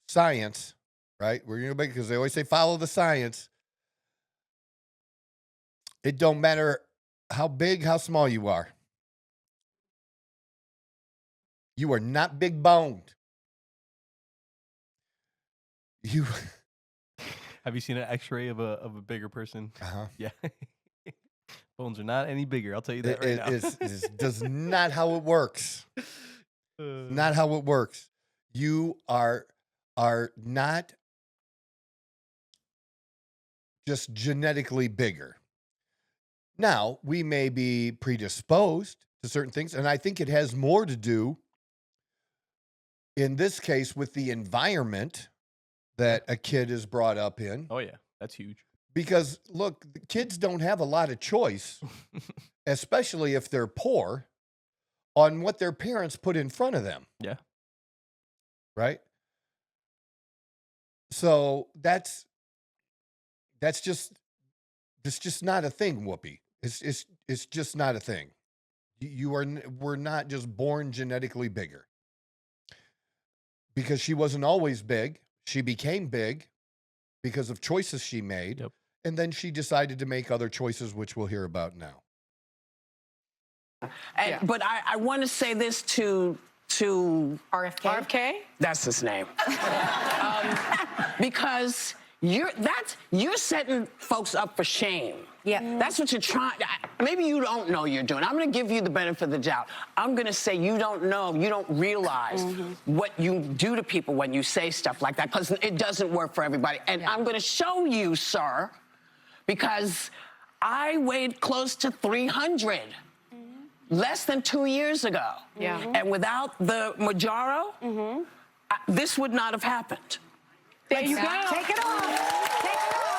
science, right? We're going to make, because they always say follow the science. It don't matter how big, how small you are. You are not big boned. You have you seen an X-ray of a bigger person? Uh-huh. Yeah. Bones are not any bigger. I'll tell you that right now. It's does not how it works. Not how it works. You are not just genetically bigger. Now, we may be predisposed to certain things, and I think it has more to do, in this case, with the environment that a kid is brought up in. Oh, yeah. That's huge. Because, look, the kids don't have a lot of choice, especially if they're poor, on what their parents put in front of them. Yeah. Right? So that's just not a thing, Whoopi. It's just not a thing. We're not just born genetically bigger. Because she wasn't always big. She became big because of choices she made. Yep. And then she decided to make other choices, which we'll hear about now. But I want to say this to to RFK? That's his name. Because you're setting folks up for shame. Yeah. That's what you're trying. Maybe you don't know you're doing. I'm going to give you the benefit of the doubt. I'm going to say you don't know, you don't realize what you do to people when you say stuff like that, because it doesn't work for everybody. And I'm going to show you, sir, because I weighed close to 300 less than 2 years ago. Yeah. And without the Mounjaro, this would not have happened. There you go. Take it off. Take it off.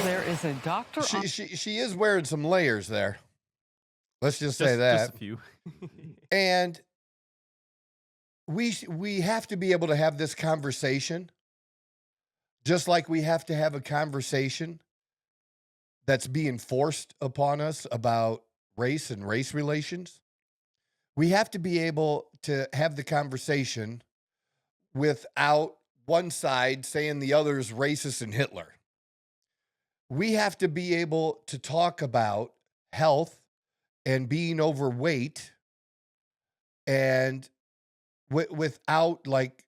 There is a doctor. She is wearing some layers there. Let's just say that. Just a few. And we have to be able to have this conversation, just like we have to have a conversation that's being forced upon us about race and race relations. We have to be able to have the conversation without one side saying the other's racist and Hitler. We have to be able to talk about health and being overweight and without like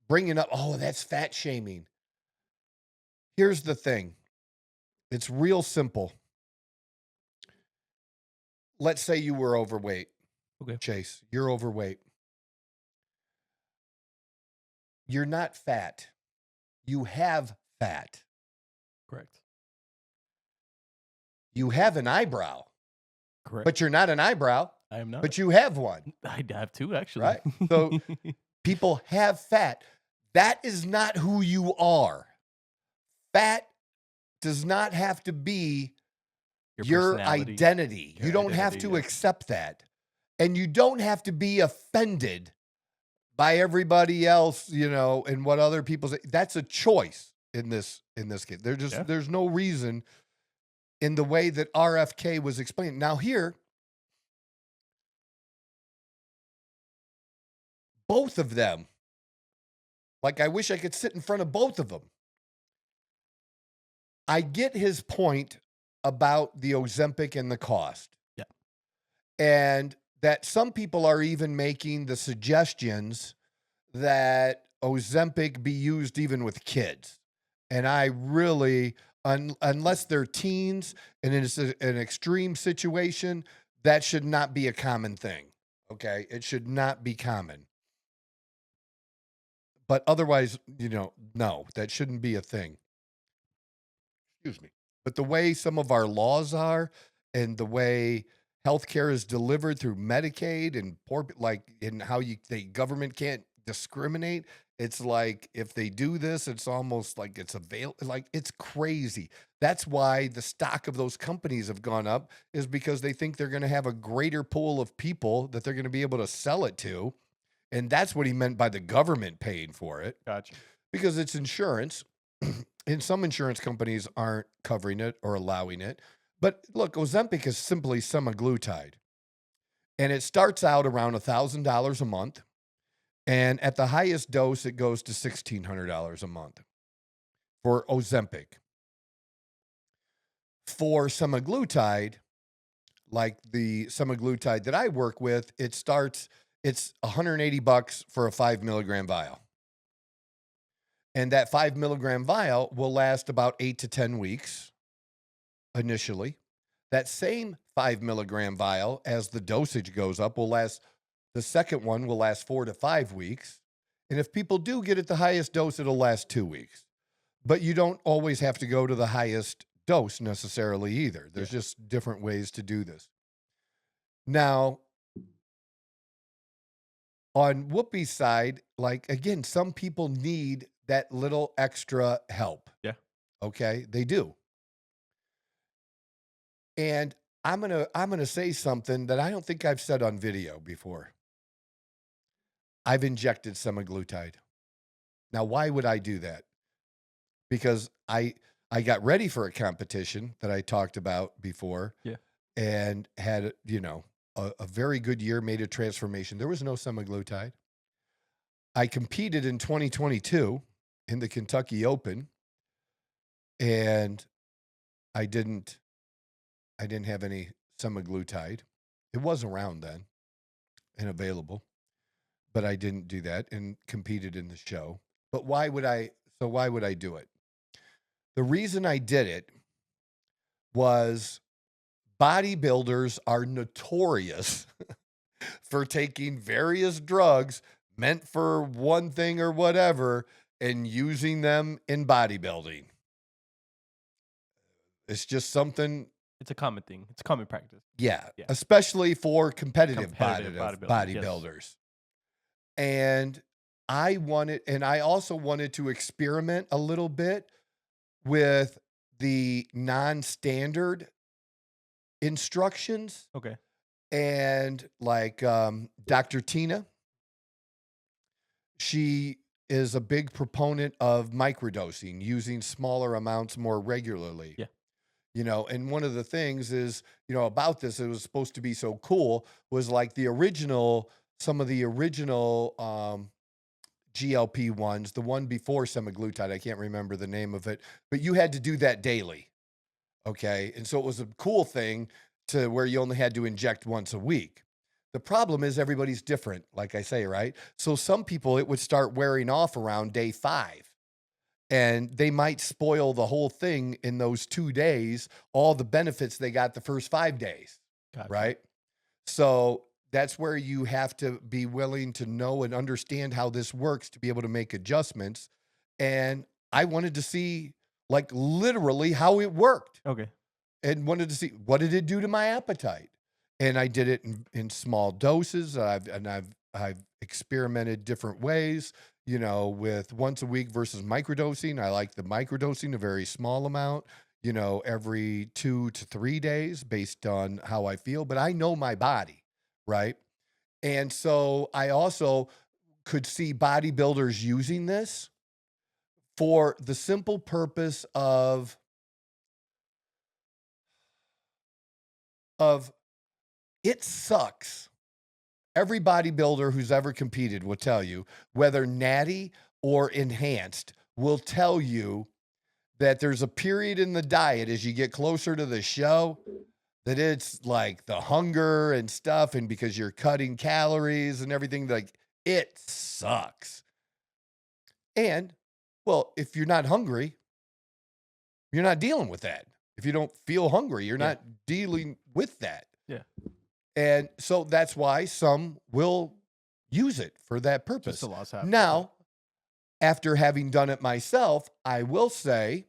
bringing up, oh, that's fat shaming. Here's the thing. It's real simple. Let's say you were overweight. Okay. Chase, you're overweight. You're not fat. You have fat. Correct. You have an eyebrow. Correct. But you're not an eyebrow. I am not. But you have one. I have two, actually. Right? So people have fat. That is not who you are. Fat does not have to be your identity. You don't have to accept that. And you don't have to be offended by everybody else, you know, and what other people say. That's a choice in this case. There's no reason in the way that RFK was explaining. Now here, both of them, like I wish I could sit in front of both of them. I get his point about the Ozempic and the cost. Yeah. And that some people are even making the suggestions that Ozempic be used even with kids. And I really, unless they're teens and it's an extreme situation, that should not be a common thing. Okay? It should not be common. But otherwise, you know, no, that shouldn't be a thing. Excuse me. But the way some of our laws are and the way healthcare is delivered through Medicaid and poor, like in how the government can't discriminate. It's like if they do this, it's almost like it's like it's crazy. That's why the stock of those companies have gone up, is because they think they're going to have a greater pool of people that they're going to be able to sell it to. And that's what he meant by the government paying for it. Gotcha. Because it's insurance. And some insurance companies aren't covering it or allowing it. But look, Ozempic is simply semaglutide. And it starts out around $1,000 a month. And at the highest dose, it goes to $1,600 a month for Ozempic. For semaglutide, like the semaglutide that I work with, it's $180 for a 5 milligram vial. And that 5 milligram vial will last about 8 to 10 weeks initially. That same 5 milligram vial, as the dosage goes up, the second one will last 4 to 5 weeks. And if people do get at the highest dose, it'll last 2 weeks. But you don't always have to go to the highest dose necessarily either. There's just different ways to do this. Now, on Whoopi's side, like, again, some people need that little extra help. Yeah. Okay? They do. And I'm gonna say something that I don't think I've said on video before. I've injected semaglutide. Now, why would I do that? Because I got ready for a competition that I talked about before. Yeah. And had, a very good year, made a transformation. There was no semaglutide. I competed in 2022 in the Kentucky Open, and I didn't I didn't have any semaglutide. It was around then and available, but I didn't do that and competed in the show. But why would I do it? The reason I did it was bodybuilders are notorious for taking various drugs meant for one thing or whatever and using them in bodybuilding. It's just something. It's a common thing. It's a common practice. Yeah. Especially for competitive bodybuilders. Yes. And I also wanted to experiment a little bit with the non-standard instructions. Okay. And like Dr. Tina, she is a big proponent of microdosing, using smaller amounts more regularly. Yeah. You know, and one of the things is, you know, about this, it was supposed to be so cool, was like some of the original GLP ones, the one before semaglutide, I can't remember the name of it, but you had to do that daily. Okay. And so it was a cool thing to where you only had to inject once a week. The problem is everybody's different, like I say, right? So some people, it would start wearing off around day 5. And they might spoil the whole thing in those 2 days, all the benefits they got the first 5 days, Gotcha. right? So that's where you have to be willing to know and understand how this works to be able to make adjustments. And I wanted to see, like, literally how it worked. Okay. And wanted to see, what did it do to my appetite? And I did it in small doses. I've experimented different ways, you know, with once a week versus microdosing. I like the microdosing, a very small amount, you know, every 2 to 3 days based on how I feel. But I know my body, right? And so I also could see bodybuilders using this for the simple purpose of it sucks. Every bodybuilder who's ever competed will tell you, whether natty or enhanced, will tell you that there's a period in the diet as you get closer to the show that it's like the hunger and stuff, and because you're cutting calories and everything, like it sucks. And, well, if you're not hungry, you're not dealing with that. If you don't feel hungry, you're not dealing with that. Yeah. And so that's why some will use it for that purpose. Just the loss happens. Now, after having done it myself, I will say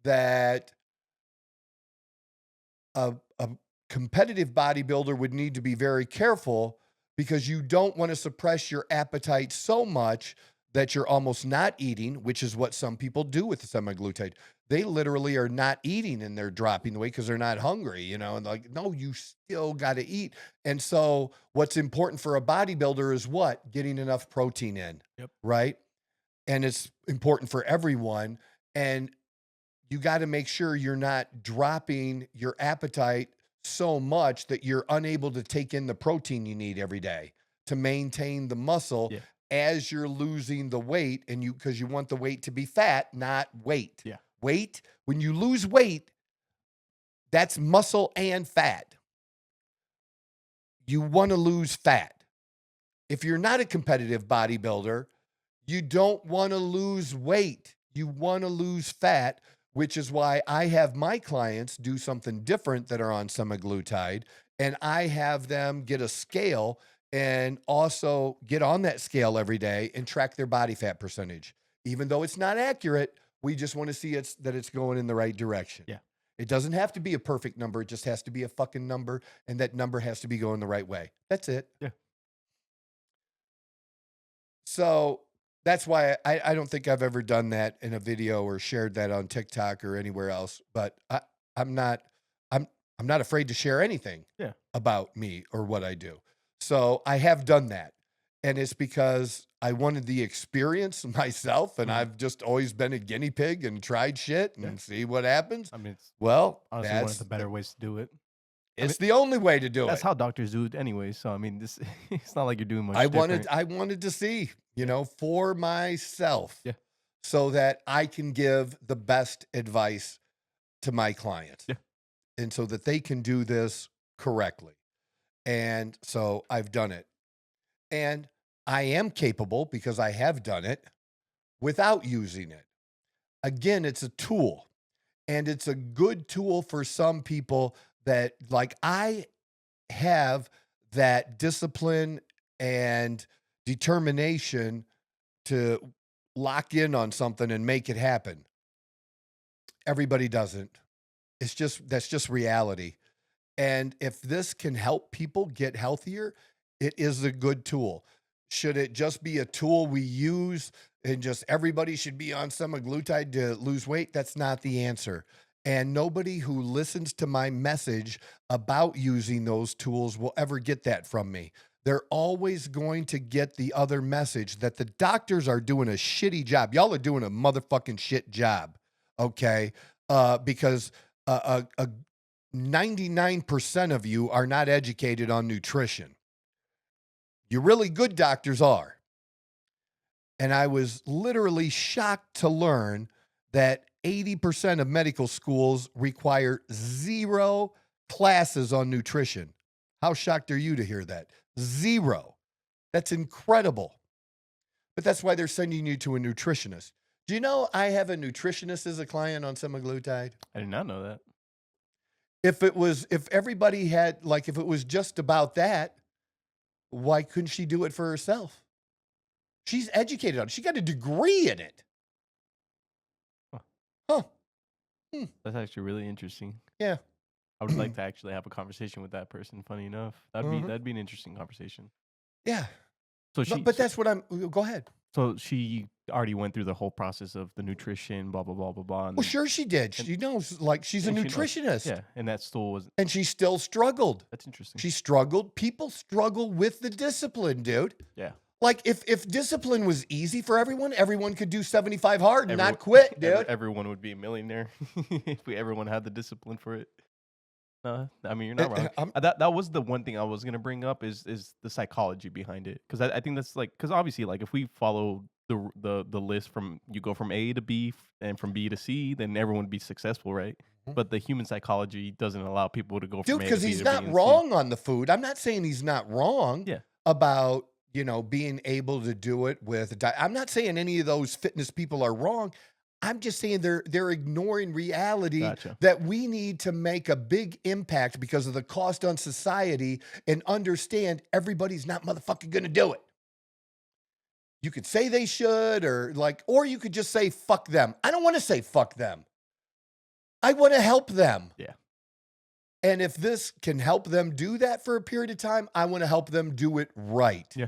that a competitive bodybuilder would need to be very careful, because you don't want to suppress your appetite so much that you're almost not eating, which is what some people do with the semaglutide. They literally are not eating and they're dropping the weight because they're not hungry, you know, and like, no, you still got to eat. And so what's important for a bodybuilder is what? Getting enough protein in, right? And it's important for everyone. And you got to make sure you're not dropping your appetite so much that you're unable to take in the protein you need every day to maintain the muscle as you're losing the weight, and because you want the weight to be fat, not weight. Yeah. Weight, when you lose weight, that's muscle and fat. You want to lose fat. If you're not a competitive bodybuilder, you don't want to lose weight. You want to lose fat, which is why I have my clients do something different that are on semaglutide, and I have them get a scale and also get on that scale every day and track their body fat percentage. Even though it's not accurate, we just want to see that it's going in the right direction. Yeah. It doesn't have to be a perfect number. It just has to be a fucking number, and that number has to be going the right way. That's it. Yeah. So that's why I don't think I've ever done that in a video or shared that on TikTok or anywhere else. But I'm not afraid to share anything about me or what I do. So I have done that. And it's because I wanted the experience myself, and I've just always been a guinea pig and tried shit and see what happens. I mean, it's honestly one of the better ways to do it. It's the only way to do it. That's how doctors do it anyway. So I mean, this it's not like you're doing much. I different. wanted to see, you know, for myself, so that I can give the best advice to my clients. Yeah. and so that they can do this correctly. And so I've done it. And I am capable because I have done it without using it. Again, it's a tool, and it's a good tool for some people that, like, I have that discipline and determination to lock in on something and make it happen. Everybody doesn't. That's just reality. And if this can help people get healthier, it is a good tool. Should it just be a tool we use and just everybody should be on semaglutide to lose weight? That's not the answer. And nobody who listens to my message about using those tools will ever get that from me. They're always going to get the other message that the doctors are doing a shitty job. Y'all are doing a motherfucking shit job, okay? Because 99% of you are not educated on nutrition. Your really good doctors are. And I was literally shocked to learn that 80% of medical schools require 0 classes on nutrition. How shocked are you to hear that? 0. That's incredible. But that's why they're sending you to a nutritionist. Do you know I have a nutritionist as a client on semaglutide? I did not know that. If it was just about that, why couldn't she do it for herself? She's educated on it. She got a degree in it. Huh. That's actually really interesting. Yeah. I would like to actually have a conversation with that person. Funny enough, that'd be an interesting conversation. Yeah. So but that's what go ahead. So she already went through the whole process of the nutrition, blah, blah, blah, blah, blah. Well, sure she did. She knows, like, she's a nutritionist. Yeah, and that stool was... And she still struggled. That's interesting. She struggled. People struggle with the discipline, dude. Yeah. Like, if discipline was easy for everyone could do 75 hard and not quit, dude. Everyone would be a millionaire if everyone had the discipline for it. I mean, you're not wrong. That was the one thing I was going to bring up is the psychology behind it. Because I think that's, like, because obviously, like, if we follow the list from, you go from A to B and from B to C, then everyone would be successful, right? Mm-hmm. But the human psychology doesn't allow people to go from A to B. Dude, because he's not wrong on the food. I'm not saying he's not wrong about, being able to do it with a diet. I'm not saying any of those fitness people are wrong. I'm just saying they're ignoring reality that we need to make a big impact because of the cost on society and understand everybody's not motherfucking going to do it. You could say they should or you could just say fuck them. I don't want to say fuck them. I want to help them. Yeah. And if this can help them do that for a period of time, I want to help them do it right. Yeah.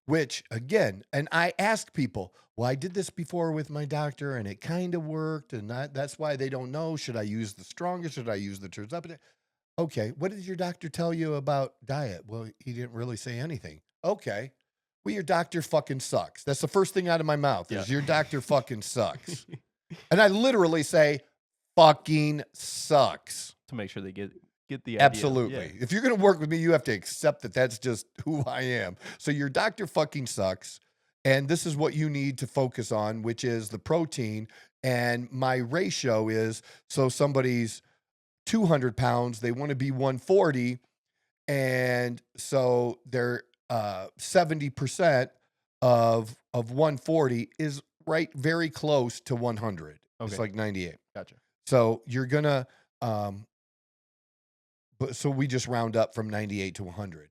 Which, again, and I ask people, well, I did this before with my doctor and it kind of worked. And that's why they don't know. Should I use the strongest? Should I use the turns up? Okay. What did your doctor tell you about diet? Well, he didn't really say anything. Okay. Well, your doctor fucking sucks. That's the first thing out of my mouth is your doctor fucking sucks. And I literally say fucking sucks. To make sure they get the idea. Absolutely. Yeah. If you're going to work with me, you have to accept that that's just who I am. So your doctor fucking sucks. And this is what you need to focus on, which is the protein. And my ratio is, so somebody's 200 pounds, they want to be 140. And so they're 70% of 140 is very close to 100. Okay. It's like 98. Gotcha. So you're going to, so we just round up from 98 to 100.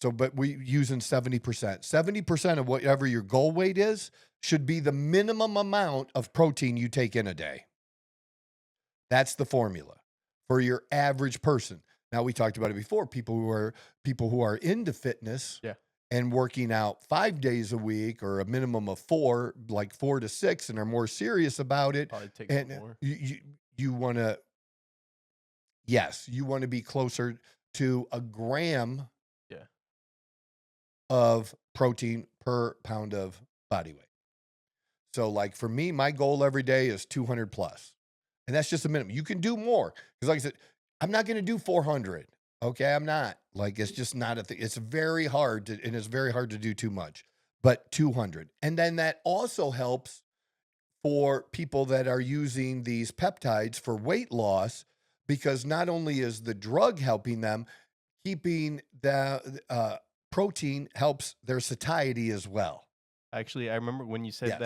So, but we using 70%. 70% of whatever your goal weight is should be the minimum amount of protein you take in a day. That's the formula for your average person. Now, we talked about it before. People who are into fitness and working out 5 days a week or a minimum of 4, like 4 to 6, and are more serious about it. Probably take more. You want to. Yes, you want to be closer to a gram of protein per pound of body weight. So, like, for me, my goal every day is 200 plus. And that's just a minimum. You can do more. Because, like I said, I'm not going to do 400. Okay, I'm not. Like, it's just not a thing. It's very hard to do too much. But 200. And then that also helps for people that are using these peptides for weight loss, because not only is the drug helping them, keeping the protein helps their satiety as well. Actually, I remember when you said Yes.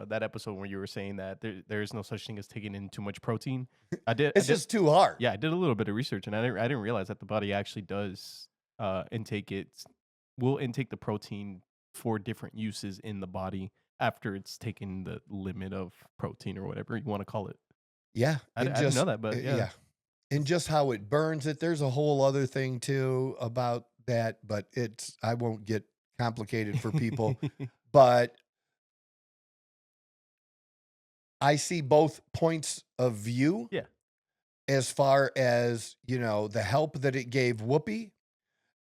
that episode where you were saying that there is no such thing as taking in too much protein. It's just too hard. Yeah, I did a little bit of research, and I didn't realize that the body actually does will intake the protein for different uses in the body after it's taken the limit of protein or whatever you want to call it. Yeah. I didn't know that, but yeah. And just how it burns it. There's a whole other thing too about that, but I won't get complicated for people. But I see both points of view. Yeah. As far as, the help that it gave Whoopi,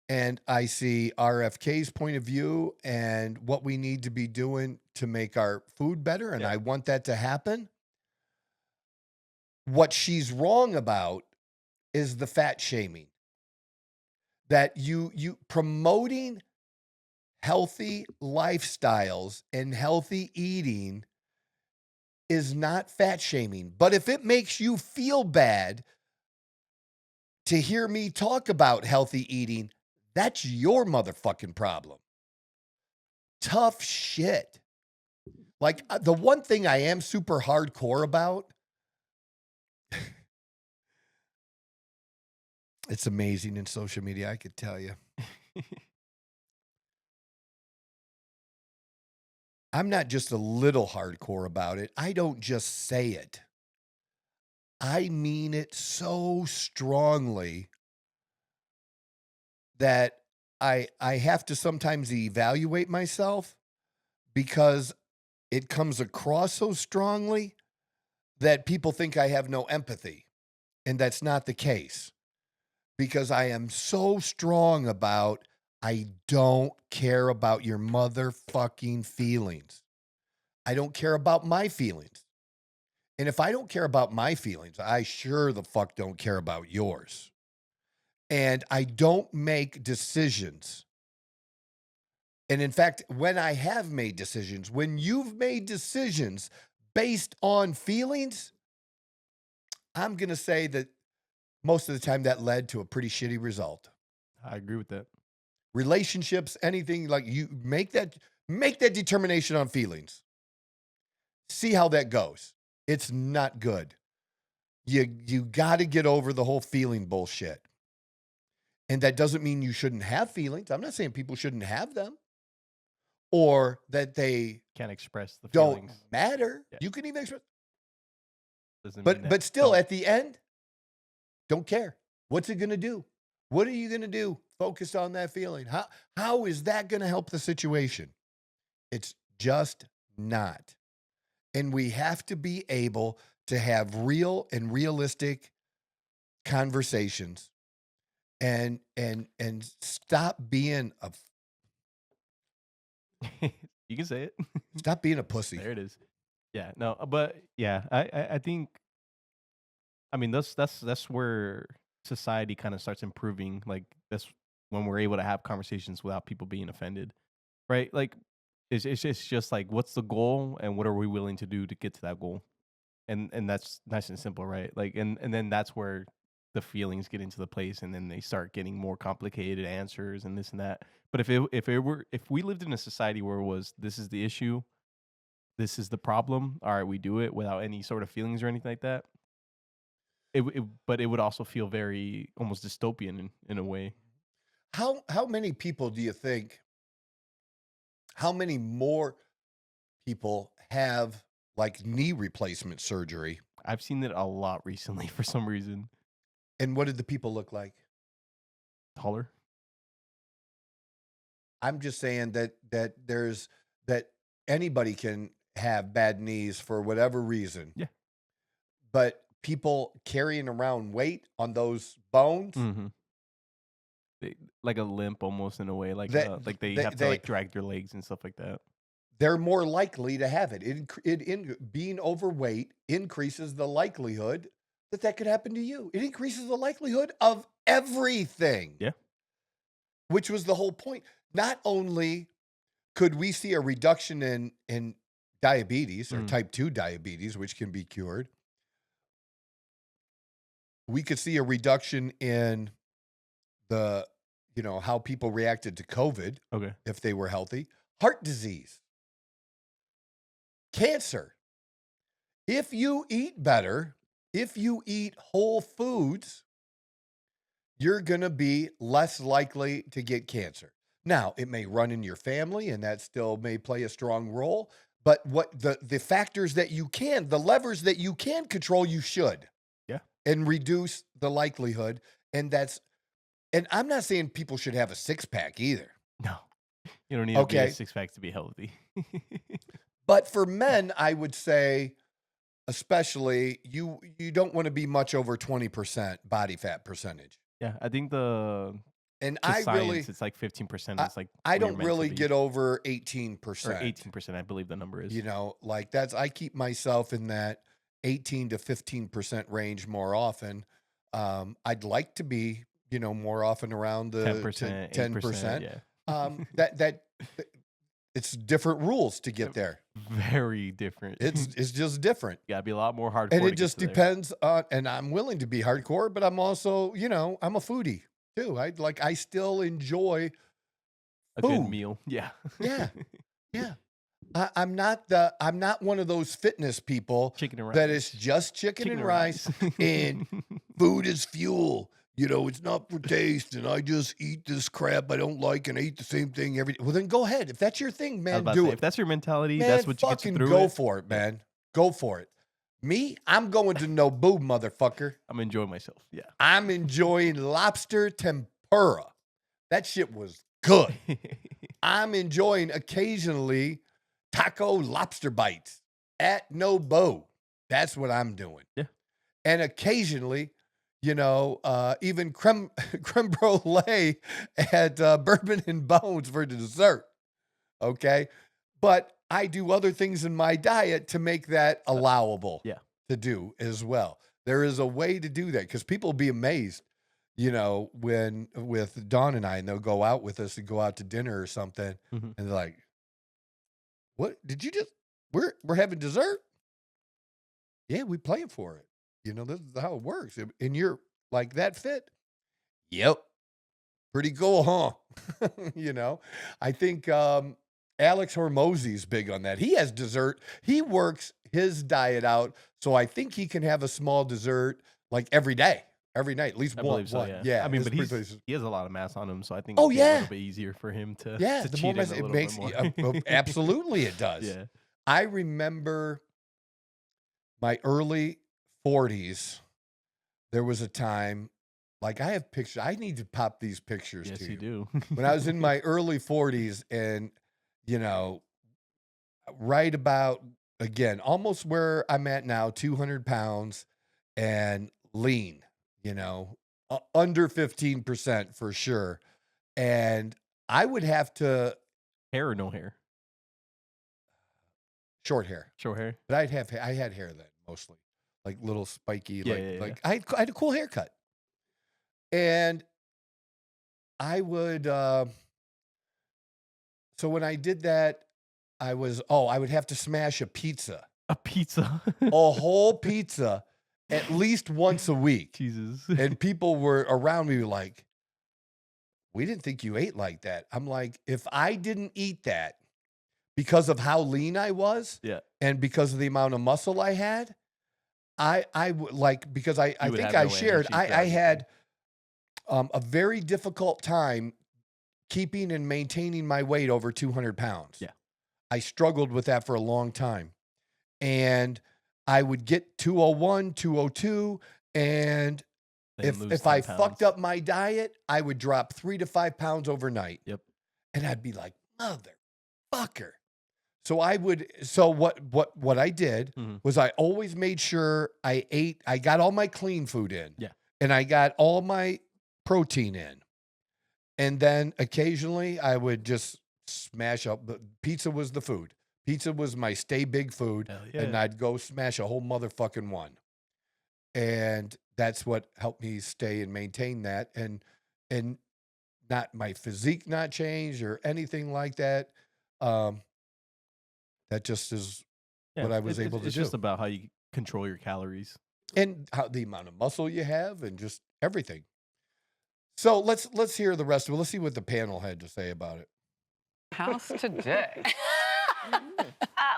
and I see RFK's point of view and what we need to be doing to make our food better, and I want that to happen. What she's wrong about is the fat shaming. That you promoting healthy lifestyles and healthy eating is not fat shaming. But if it makes you feel bad to hear me talk about healthy eating, that's your motherfucking problem. Tough shit. Like, the one thing I am super hardcore about, it's amazing in social media, I could tell you. I'm not just a little hardcore about it. I don't just say it. I mean it so strongly that I have to sometimes evaluate myself, because it comes across so strongly that people think I have no empathy. And that's not the case, because I am so strong about, I don't care about your motherfucking feelings. I don't care about my feelings. And if I don't care about my feelings, I sure the fuck don't care about yours. And I don't make decisions. And in fact, when I have made decisions, when you've made decisions based on feelings, I'm going to say that most of the time that led to a pretty shitty result. I agree with that. Relationships, anything, like, you make that determination on feelings. See how that goes. It's not good. You got to get over the whole feeling bullshit. And that doesn't mean you shouldn't have feelings. I'm not saying people shouldn't have them, or that they Can't express the don't feelings. matter. Yeah. You can even express. Doesn't mean that But still, don't. at the end, don't care. What's it going to do? What are you going to do? Focus on that feeling. How is that going to help the situation? It's just not. And we have to be able to have real and realistic conversations, and stop being You can say it. stop being a pussy. There it is. Yeah, no, but yeah, I think, I mean, that's where society kind of starts improving. Like, that's when we're able to have conversations without people being offended, right? Like, it's just like, what's the goal and what are we willing to do to get to that goal? And that's nice and simple, right? Like, and then that's where the feelings get into the place, and then they start getting more complicated answers and this and that. But if we lived in a society where it was, this is the issue, this is the problem, all right, we do it without any sort of feelings or anything like that. But it would also feel very almost dystopian in a way. How many people do you think? How many more people have, like, knee replacement surgery? I've seen it a lot recently for some reason. And what did the people look like? Taller. I'm just saying that anybody can have bad knees for whatever reason. Yeah. But people carrying around weight on those bones, Mm-hmm. Like a limp almost in a way, like they have to like drag their legs and stuff like that. They're more likely to have it. Being overweight increases the likelihood that could happen to you. It increases the likelihood of everything. Yeah. Which was the whole point. Not only could we see a reduction in diabetes or type 2 diabetes, which can be cured, we could see a reduction in the, how people reacted to COVID. Okay. If they were healthy. Heart disease. Cancer. If you eat better, if you eat whole foods, you're going to be less likely to get cancer. Now, it may run in your family, and that still may play a strong role. But what the factors that you can, the levers that you can control, you should. Yeah. And reduce the likelihood. And I'm not saying people should have a six-pack either. No. You don't need to be a six-pack to be healthy. But for men, I would say, especially, you don't want to be much over 20% body fat percentage. Yeah, I think it's like 15%. It's like I don't really get over 18%. Or 18%, I believe the number is. I keep myself in that 18 to 15% range more often. I'd like to be, more often around the 10%. 10%. Yeah. That it's different rules to get there. Very different. It's just different. You gotta be a lot more hardcore. And it just depends on, and I'm willing to be hardcore, but I'm also, I'm a foodie too. I still enjoy a food. good meal. Yeah. Yeah. Yeah. I'm not one of those fitness people that is just chicken and rice and food is fuel. It's not for taste, and I just eat this crap I don't like, and I eat the same thing every day. Well, then go ahead. If that's your thing, man, do it. If that's your mentality, man, that's what you get you through. Go for it, man. Go for it. Me, I'm going to Nobu, motherfucker. I'm enjoying myself. Yeah. I'm enjoying lobster tempura. That shit was good. I'm enjoying occasionally taco lobster bites at Nobu. That's what I'm doing. Yeah. And occasionally, even creme brulee at Bourbon and Bones for dessert. Okay. But I do other things in my diet to make that allowable to do as well. There is a way to do that because people will be amazed, when with Dawn and I, and they'll go out with us and go out to dinner or something. And they're like, what did you just, we're having dessert? Yeah, we playing for it. This is how it works. And you're like that fit? Yep. Pretty cool, huh? I think Alex Hormozy's big on that. He has dessert. He works his diet out. So I think he can have a small dessert like every day, every night, at least one. So, yeah. I mean, but he has a lot of mass on him. So I think it's a little bit easier for him to the cheat more in mass, a it little makes bit more. absolutely it does. Yeah. I remember my early 40s. There was a time, like I have pictures. I need to pop these pictures Yes, to you do. When I was in my early 40s and, right about, again, almost where I'm at now, 200 pounds and lean, under 15% for sure. And I would have to. Hair or no hair? Short hair. Short hair? But I had hair then mostly. Like little spiky, I had a cool haircut. And I would, so when I did that, I would have to smash a pizza. A pizza? A whole pizza at least once a week. Jesus. And people were around me like, we didn't think you ate like that. I'm like, if I didn't eat that because of how lean I was and because of the amount of muscle I had, I would like, because I think I shared, I had a very difficult time keeping and maintaining my weight over 200 pounds. Yeah. I struggled with that for a long time. And I would get 201, 202. And if I fucked up my diet, I would drop 3 to 5 pounds overnight. Yep. And I'd be like, motherfucker. So what I did was I always made sure I got all my clean food in. Yeah. And I got all my protein in. And then occasionally I would just smash up. Pizza was the food. Pizza was my stay big food. Yeah. And I'd go smash a whole motherfucking one. And that's what helped me stay and maintain that. And not my physique not change or anything like that. That just is what I was able to do. It's just about how you control your calories. and how the amount of muscle you have and just everything. So let's hear the rest of it. Let's see what the panel had to say about it. House today.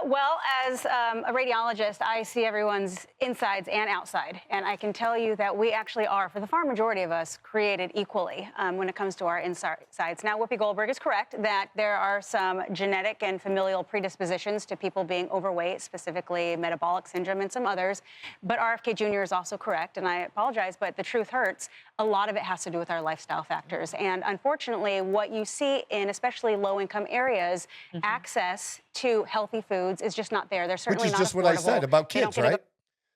Well, as a radiologist, I see everyone's insides and outside. And I can tell you that we actually are, for the far majority of us, created equally when it comes to our insides. Now, Whoopi Goldberg is correct that there are some genetic and familial predispositions to people being overweight, specifically metabolic syndrome and some others. But RFK Jr. is also correct, and I apologize, but the truth hurts. A lot of it has to do with our lifestyle factors. And unfortunately, what you see in especially low-income areas, access to healthy foods is just not there. They're certainly not Which is just what I affordable. said about They don't kids, get a right?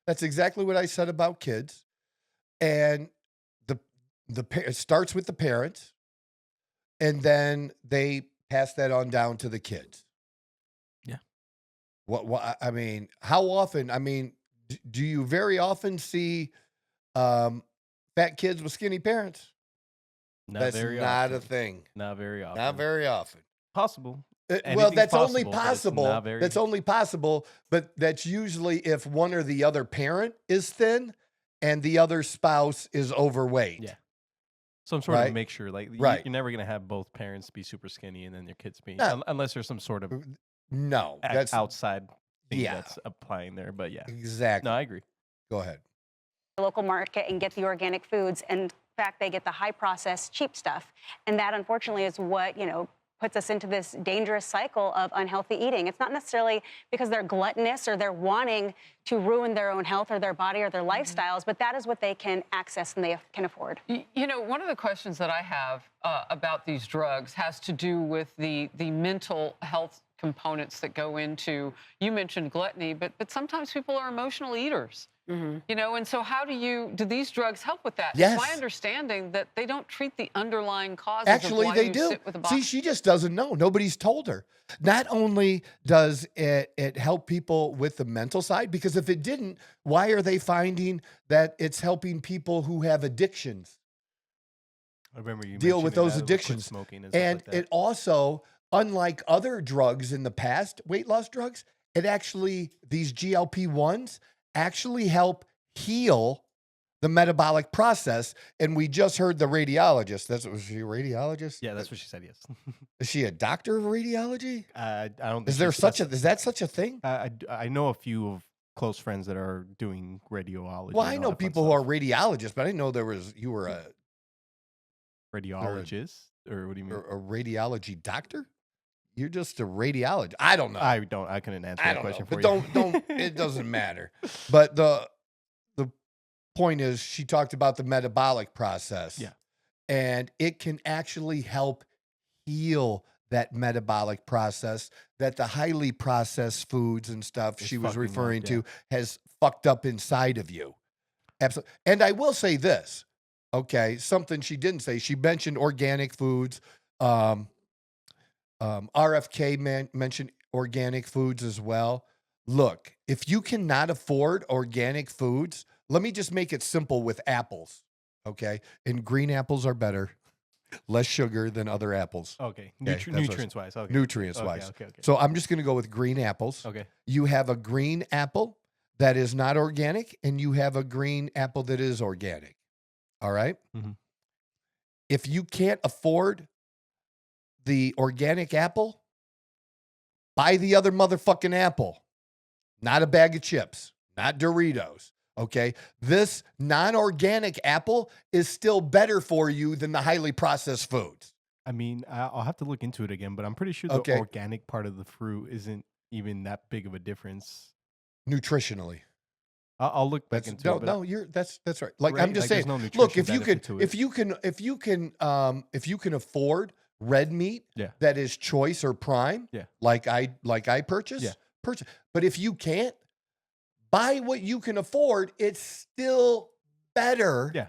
That's exactly what I said about kids. And it starts with the parents, and then they pass that on down to the kids. Yeah. What I mean, how often? I mean, do you very often see fat kids with skinny parents? That's not a thing. Not very often. Not very often. Possible. Well, that's only possible, but it's possible. not very- That's only possible, but that's usually if one or the other parent is thin and the other spouse is overweight. Yeah. Some sort Right? of mixture. Like Right. you're never gonna have both parents be super skinny and then their kids be No. unless there's some sort of No, that's outside thing yeah. that's applying there. But yeah. exactly. No, I agree. Go ahead. local market and get the organic foods. And in fact, they get the high processed, cheap stuff. And that, unfortunately, is what, puts us into this dangerous cycle of unhealthy eating. It's not necessarily because they're gluttonous or they're wanting to ruin their own health or their body or their lifestyles, but that is what they can access and they can afford. One of the questions that I have about these drugs has to do with the mental health components that go into, you mentioned gluttony, but sometimes people are emotional eaters. And so how do these drugs help with that? Yes. It's my understanding that they don't treat the underlying causes Actually, of why they you do. sit with a box. See, she just doesn't know. Nobody's told her. Not only does it help people with the mental side, because if it didn't, why are they finding that it's helping people who have addictions I remember you deal with mentioning those that, quit addictions? smoking and stuff And like that. it also, unlike other drugs in the past, weight loss drugs, it actually, these GLP-1s actually help heal the metabolic process. And we just heard the radiologist. Was she a radiologist? Yeah, that's what she said. Yes. Is she a doctor of radiology? I don't. Is think there she's- is that such a thing? I know a few of close friends that are doing radiology. Well, I and know all that fun people who are stuff. radiologists, but I didn't know you were a radiologist, or what do you mean? a radiology doctor. You're just a radiologist. I don't know. I couldn't answer I that don't question know. for But you. don't. It doesn't matter. But the point is, she talked about the metabolic process. Yeah. And it can actually help heal that metabolic process that the highly processed foods and stuff It's she was fucking up, referring yeah. to has fucked up inside of you. Absolutely. And I will say this, okay, something she didn't say. She mentioned organic foods. RFK mentioned organic foods as well. Look, if you cannot afford organic foods, let me just make it simple with apples, okay? And green apples are better, less sugar than other apples. Okay, that's what- nutrients-wise. Okay. Nutrients-wise. Okay. So I'm just going to go with green apples. Okay. You have a green apple that is not organic, and you have a green apple that is organic. All right? Mhm. If you can't afford the organic apple, buy the other motherfucking apple. Not a bag of chips, not Doritos. Okay. This non-organic apple is still better for you than the highly processed foods. I mean, I'll have to look into it again, but I'm pretty sure the Okay. organic part of the fruit isn't even that big of a difference. Nutritionally. I'll look back That's, into no, it. But no, that's right. Like Right, I'm just like, there's saying, no look, nutrition if you benefit can, to it. if you can afford red meat Yeah. that is choice or prime, Yeah. like I purchase, Yeah. purchase. But if you can't, buy what you can afford. It's still better Yeah.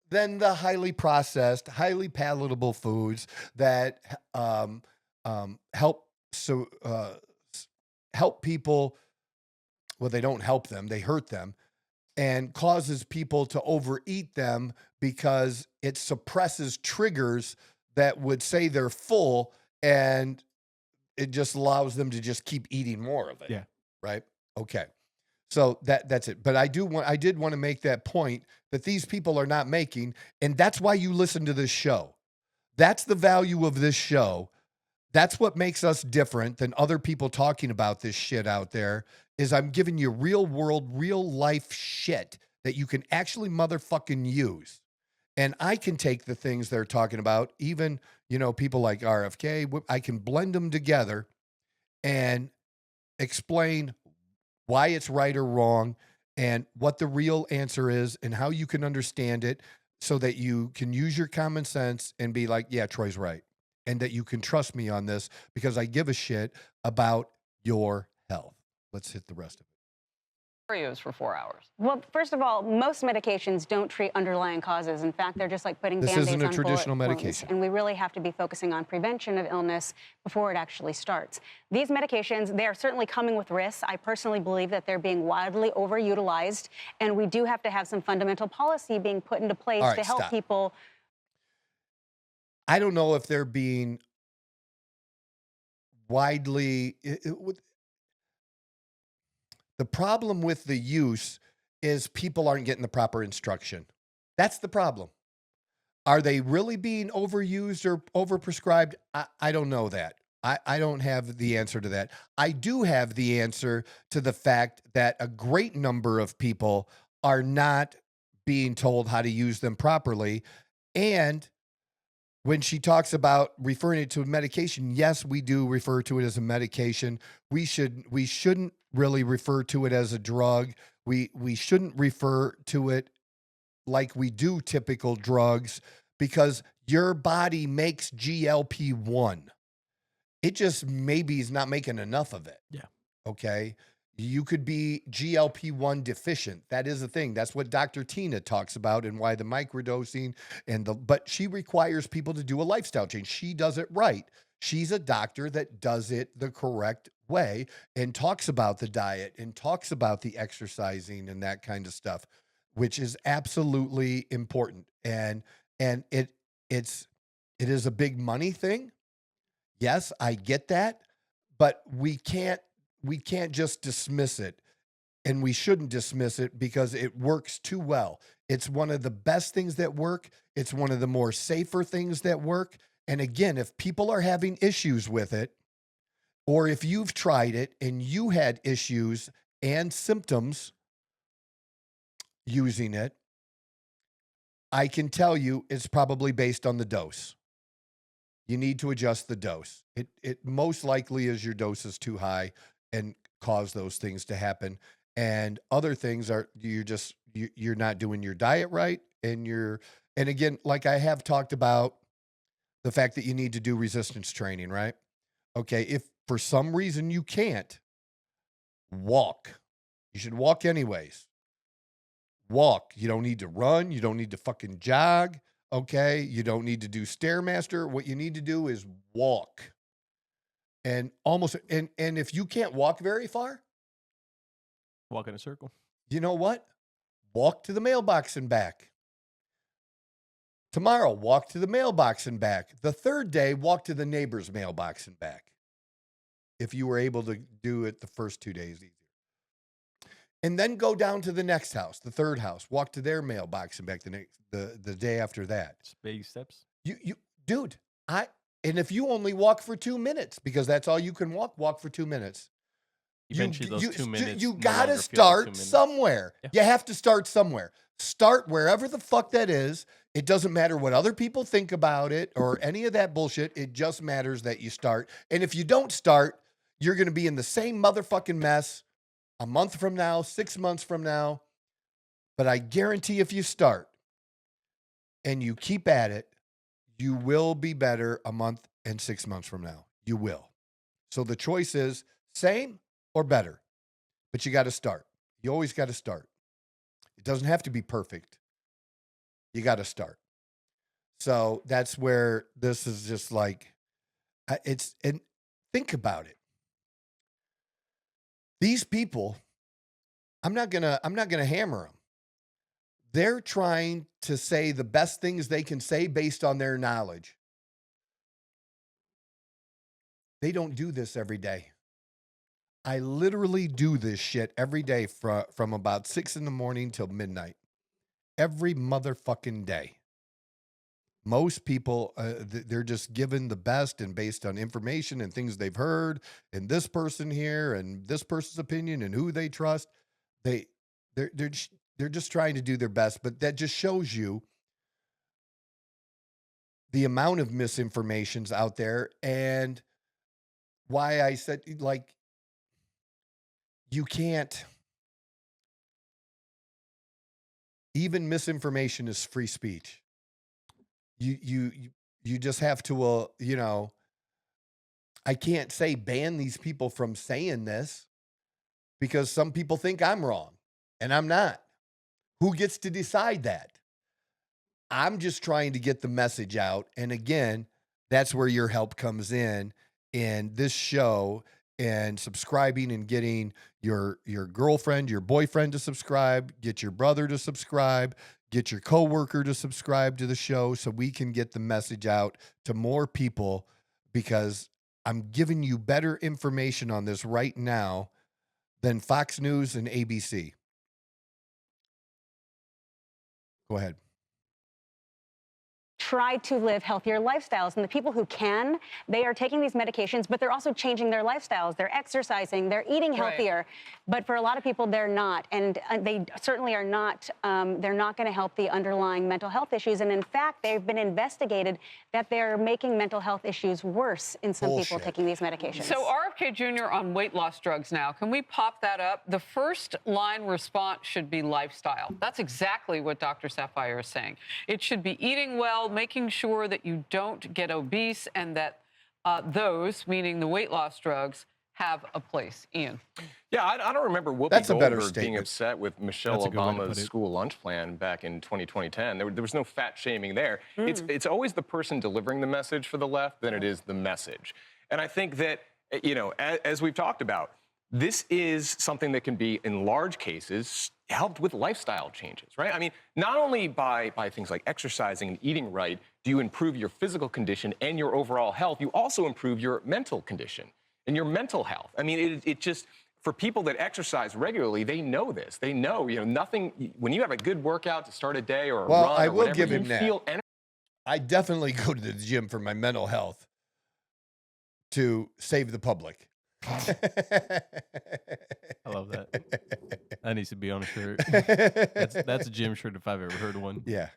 than the highly processed, highly palatable foods that help help people. Well, they don't help them; they hurt them, and causes people to overeat them because it suppresses triggers that would say they're full, and it just allows them to just keep eating more of it. Yeah. Right. Okay. So that's it. But I did want to make that point that these people are not making, and that's why you listen to this show. That's the value of this show. That's what makes us different than other people talking about this shit out there, is I'm giving you real world, real life shit that you can actually motherfucking use. And I can take the things they're talking about, even, people like RFK, I can blend them together and explain why it's right or wrong and what the real answer is and how you can understand it so that you can use your common sense and be like, yeah, Troy's right. And that you can trust me on this because I give a shit about your health. Let's hit the rest of it. For 4 hours. Well, first of all, most medications don't treat underlying causes. In fact, they're just like putting This Band-Aids isn't a on traditional bullet wounds. medication. And we really have to be focusing on prevention of illness before it actually starts. These medications, they are certainly coming with risks. I personally believe that they're being widely overutilized, and we do have to have some fundamental policy being put into place to help people. I don't know if they're being widely... The problem with the use is people aren't getting the proper instruction. That's the problem. Are they really being overused or overprescribed? I don't know that. I don't have the answer to that. I do have the answer to the fact that a great number of people are not being told how to use them properly. And when she talks about referring it to a medication, yes, we do refer to it as a medication. We shouldn't really refer to it as a drug. We shouldn't refer to it like we do typical drugs because your body makes GLP-1. It just maybe is not making enough of it. Yeah. Okay. You could be GLP-1 deficient. That is a thing. That's what Dr. Tina talks about and why the microdosing but she requires people to do a lifestyle change. She does it right. She's a doctor that does it the correct way and talks about the diet and talks about the exercising and that kind of stuff, which is absolutely important. And it is a big money thing. Yes, I get that, but we can't just dismiss it, and we shouldn't dismiss it because it works too well. It's one of the best things that work. It's one of the more safer things that work. And again, if people are having issues with it, or if you've tried it and you had issues and symptoms using it, I can tell you it's probably based on the dose. You need to adjust the dose. It most likely is your dose is too high and cause those things to happen. And other things are you're not doing your diet right. And again, like I have talked about the fact that you need to do resistance training, right? Okay. If for some reason you can't walk, you should walk anyways. Walk. You don't need to run. You don't need to fucking jog. Okay. You don't need to do Stairmaster. What you need to do is walk. And if you can't walk very far, walk in a circle. You know what? Walk to the mailbox and back. Tomorrow, walk to the mailbox and back. The third day, walk to the neighbor's mailbox and back. If you were able to do it the first 2 days easier. And then go down to the next house, the third house, walk to their mailbox and back the day after that. It's baby steps. Dude, and if you only walk for 2 minutes, because that's all you can walk for 2 minutes. Eventually, those 2 minutes. You got to start somewhere. Yeah. You have to start somewhere. Start wherever the fuck that is. It doesn't matter what other people think about it or any of that bullshit. It just matters that you start. And if you don't start, you're going to be in the same motherfucking mess a month from now, 6 months from now. But I guarantee if you start and you keep at it, you will be better a month and 6 months from now. You will. So the choice is same or better, but you got to start. You always got to start. It doesn't have to be perfect. You got to start. So that's where this is just like, and think about it. These people, I'm not gonna hammer them. They're trying to say the best things they can say based on their knowledge. They don't do this every day. I literally do this shit every day from about 6 in the morning till midnight. Every motherfucking day. Most people, they're just given the best and based on information and things they've heard and this person here and this person's opinion and who they trust. They're just trying to do their best, but that just shows you the amount of misinformation's out there and why I said, like, you can't, even misinformation is free speech. You just have to, you know, I can't say ban these people from saying this because some people think I'm wrong and I'm not. Who gets to decide that? I'm just trying to get the message out. And again, that's where your help comes in this show and subscribing and getting your girlfriend, your boyfriend to subscribe, get your brother to subscribe, get your coworker to subscribe to the show so we can get the message out to more people, because I'm giving you better information on this right now than Fox News and ABC. Go ahead. Try to live healthier lifestyles. And the people who can, they are taking these medications, but they're also changing their lifestyles. They're exercising, they're eating healthier. Right. But for a lot of people, they're not. And they certainly are not, they're not going to help the underlying mental health issues. And in fact, they've been investigated that they're making mental health issues worse in some people taking these medications. So RFK Jr. on weight loss drugs now. Can we pop that up? The first line response should be lifestyle. That's exactly what Dr. Sapphire is saying. It should be eating well, making sure that you don't get obese, and that those, meaning the weight loss drugs, have a place. Ian. Yeah, I don't remember Whoopi Goldberg being upset with Michelle Obama's school lunch plan back in 2010. There was no fat shaming there. It's always the person delivering the message for the left than it is the message. And I think that, you know, as we've talked about, this is something that can be, in large cases, helped with lifestyle changes, right? I mean, not only by things like exercising and eating right do you improve your physical condition and your overall health, you also improve your mental condition and your mental health. I mean, it just, for people that exercise regularly, they know this. They know, you know, nothing, when you have a good workout to start a day or a run or whatever, I will give him you feel that. I definitely go to the gym for my mental health to save the public. I love that. That needs to be on a shirt. That's a gym shirt if I've ever heard one. Yeah.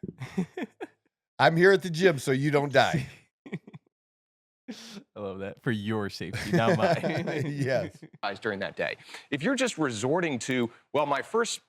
I'm here at the gym so you don't die. I love that. For your safety, not mine. Yes. During that day. If you're just resorting to, well, my first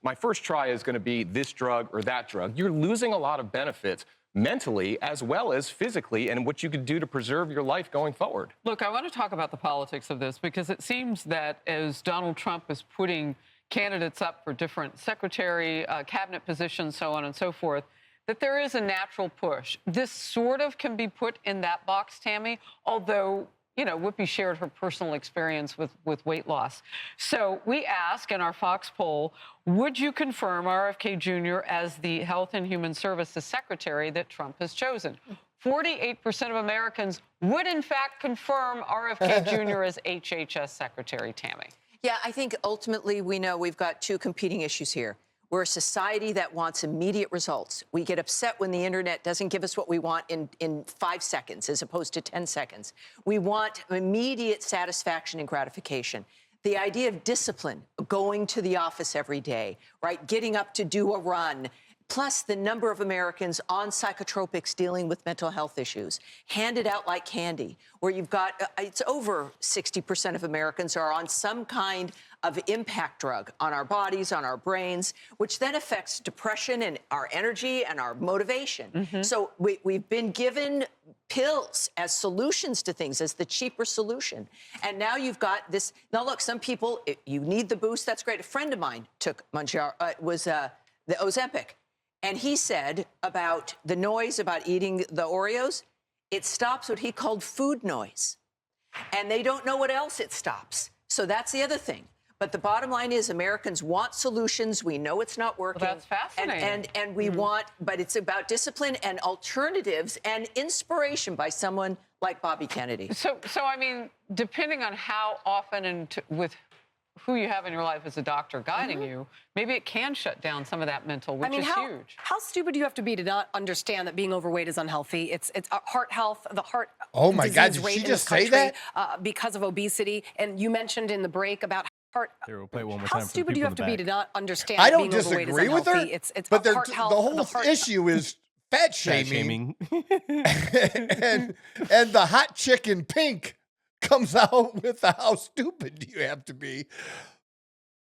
try is going to be this drug or that drug, you're losing a lot of benefits mentally as well as physically, and what you could do to preserve your life going forward. Look, I want to talk about the politics of this, because it seems that as Donald Trump is putting candidates up for different secretary, cabinet positions, so on and so forth, that there is a natural push. This sort of can be put in that box, Tammy, although, you know, Whoopi shared her personal experience with weight loss. So we ask in our Fox poll, would you confirm RFK Jr. as the Health and Human Services Secretary that Trump has chosen? 48% of Americans would, in fact, confirm RFK Jr. as HHS Secretary. Tammy. Yeah, I think ultimately we know we've got two competing issues here. We're a society that wants immediate results. We get upset when the internet doesn't give us what we want in 5 seconds as opposed to 10 seconds. We want immediate satisfaction and gratification. The idea of discipline, going to the office every day, right? Getting up to do a run, plus the number of Americans on psychotropics dealing with mental health issues, handed out like candy, where you've got, it's over 60% of Americans are on some kind of impact drug on our bodies, on our brains, which then affects depression and our energy and our motivation. So we've been given pills as solutions to things, as the cheaper solution. And now you've got this. Now, look, some people, you need the boost. That's great. A friend of mine took the Ozempic. And he said about the noise about eating the Oreos, it stops what he called food noise. And they don't know what else it stops. So that's the other thing. But the bottom line is Americans want solutions. We know it's not working. Well, that's fascinating. And we want, but it's about discipline and alternatives and inspiration by someone like Bobby Kennedy. So I mean, depending on how often and with who you have in your life as a doctor guiding you, maybe it can shut down some of that mental, which is huge. How stupid do you have to be to not understand that being overweight is unhealthy? It's heart health, the heart Oh my God, disease did rate she in just this say country, that? because of obesity. And you mentioned in the break about heart. Here, we'll play it one more How time for the stupid do you people have to in be the to back. not understand I that don't being overweight is disagree with her, unhealthy? It's but heart health, the whole heart issue is fat Fat shaming, shaming. and the hot chick in pink comes out with the how stupid do you have to be.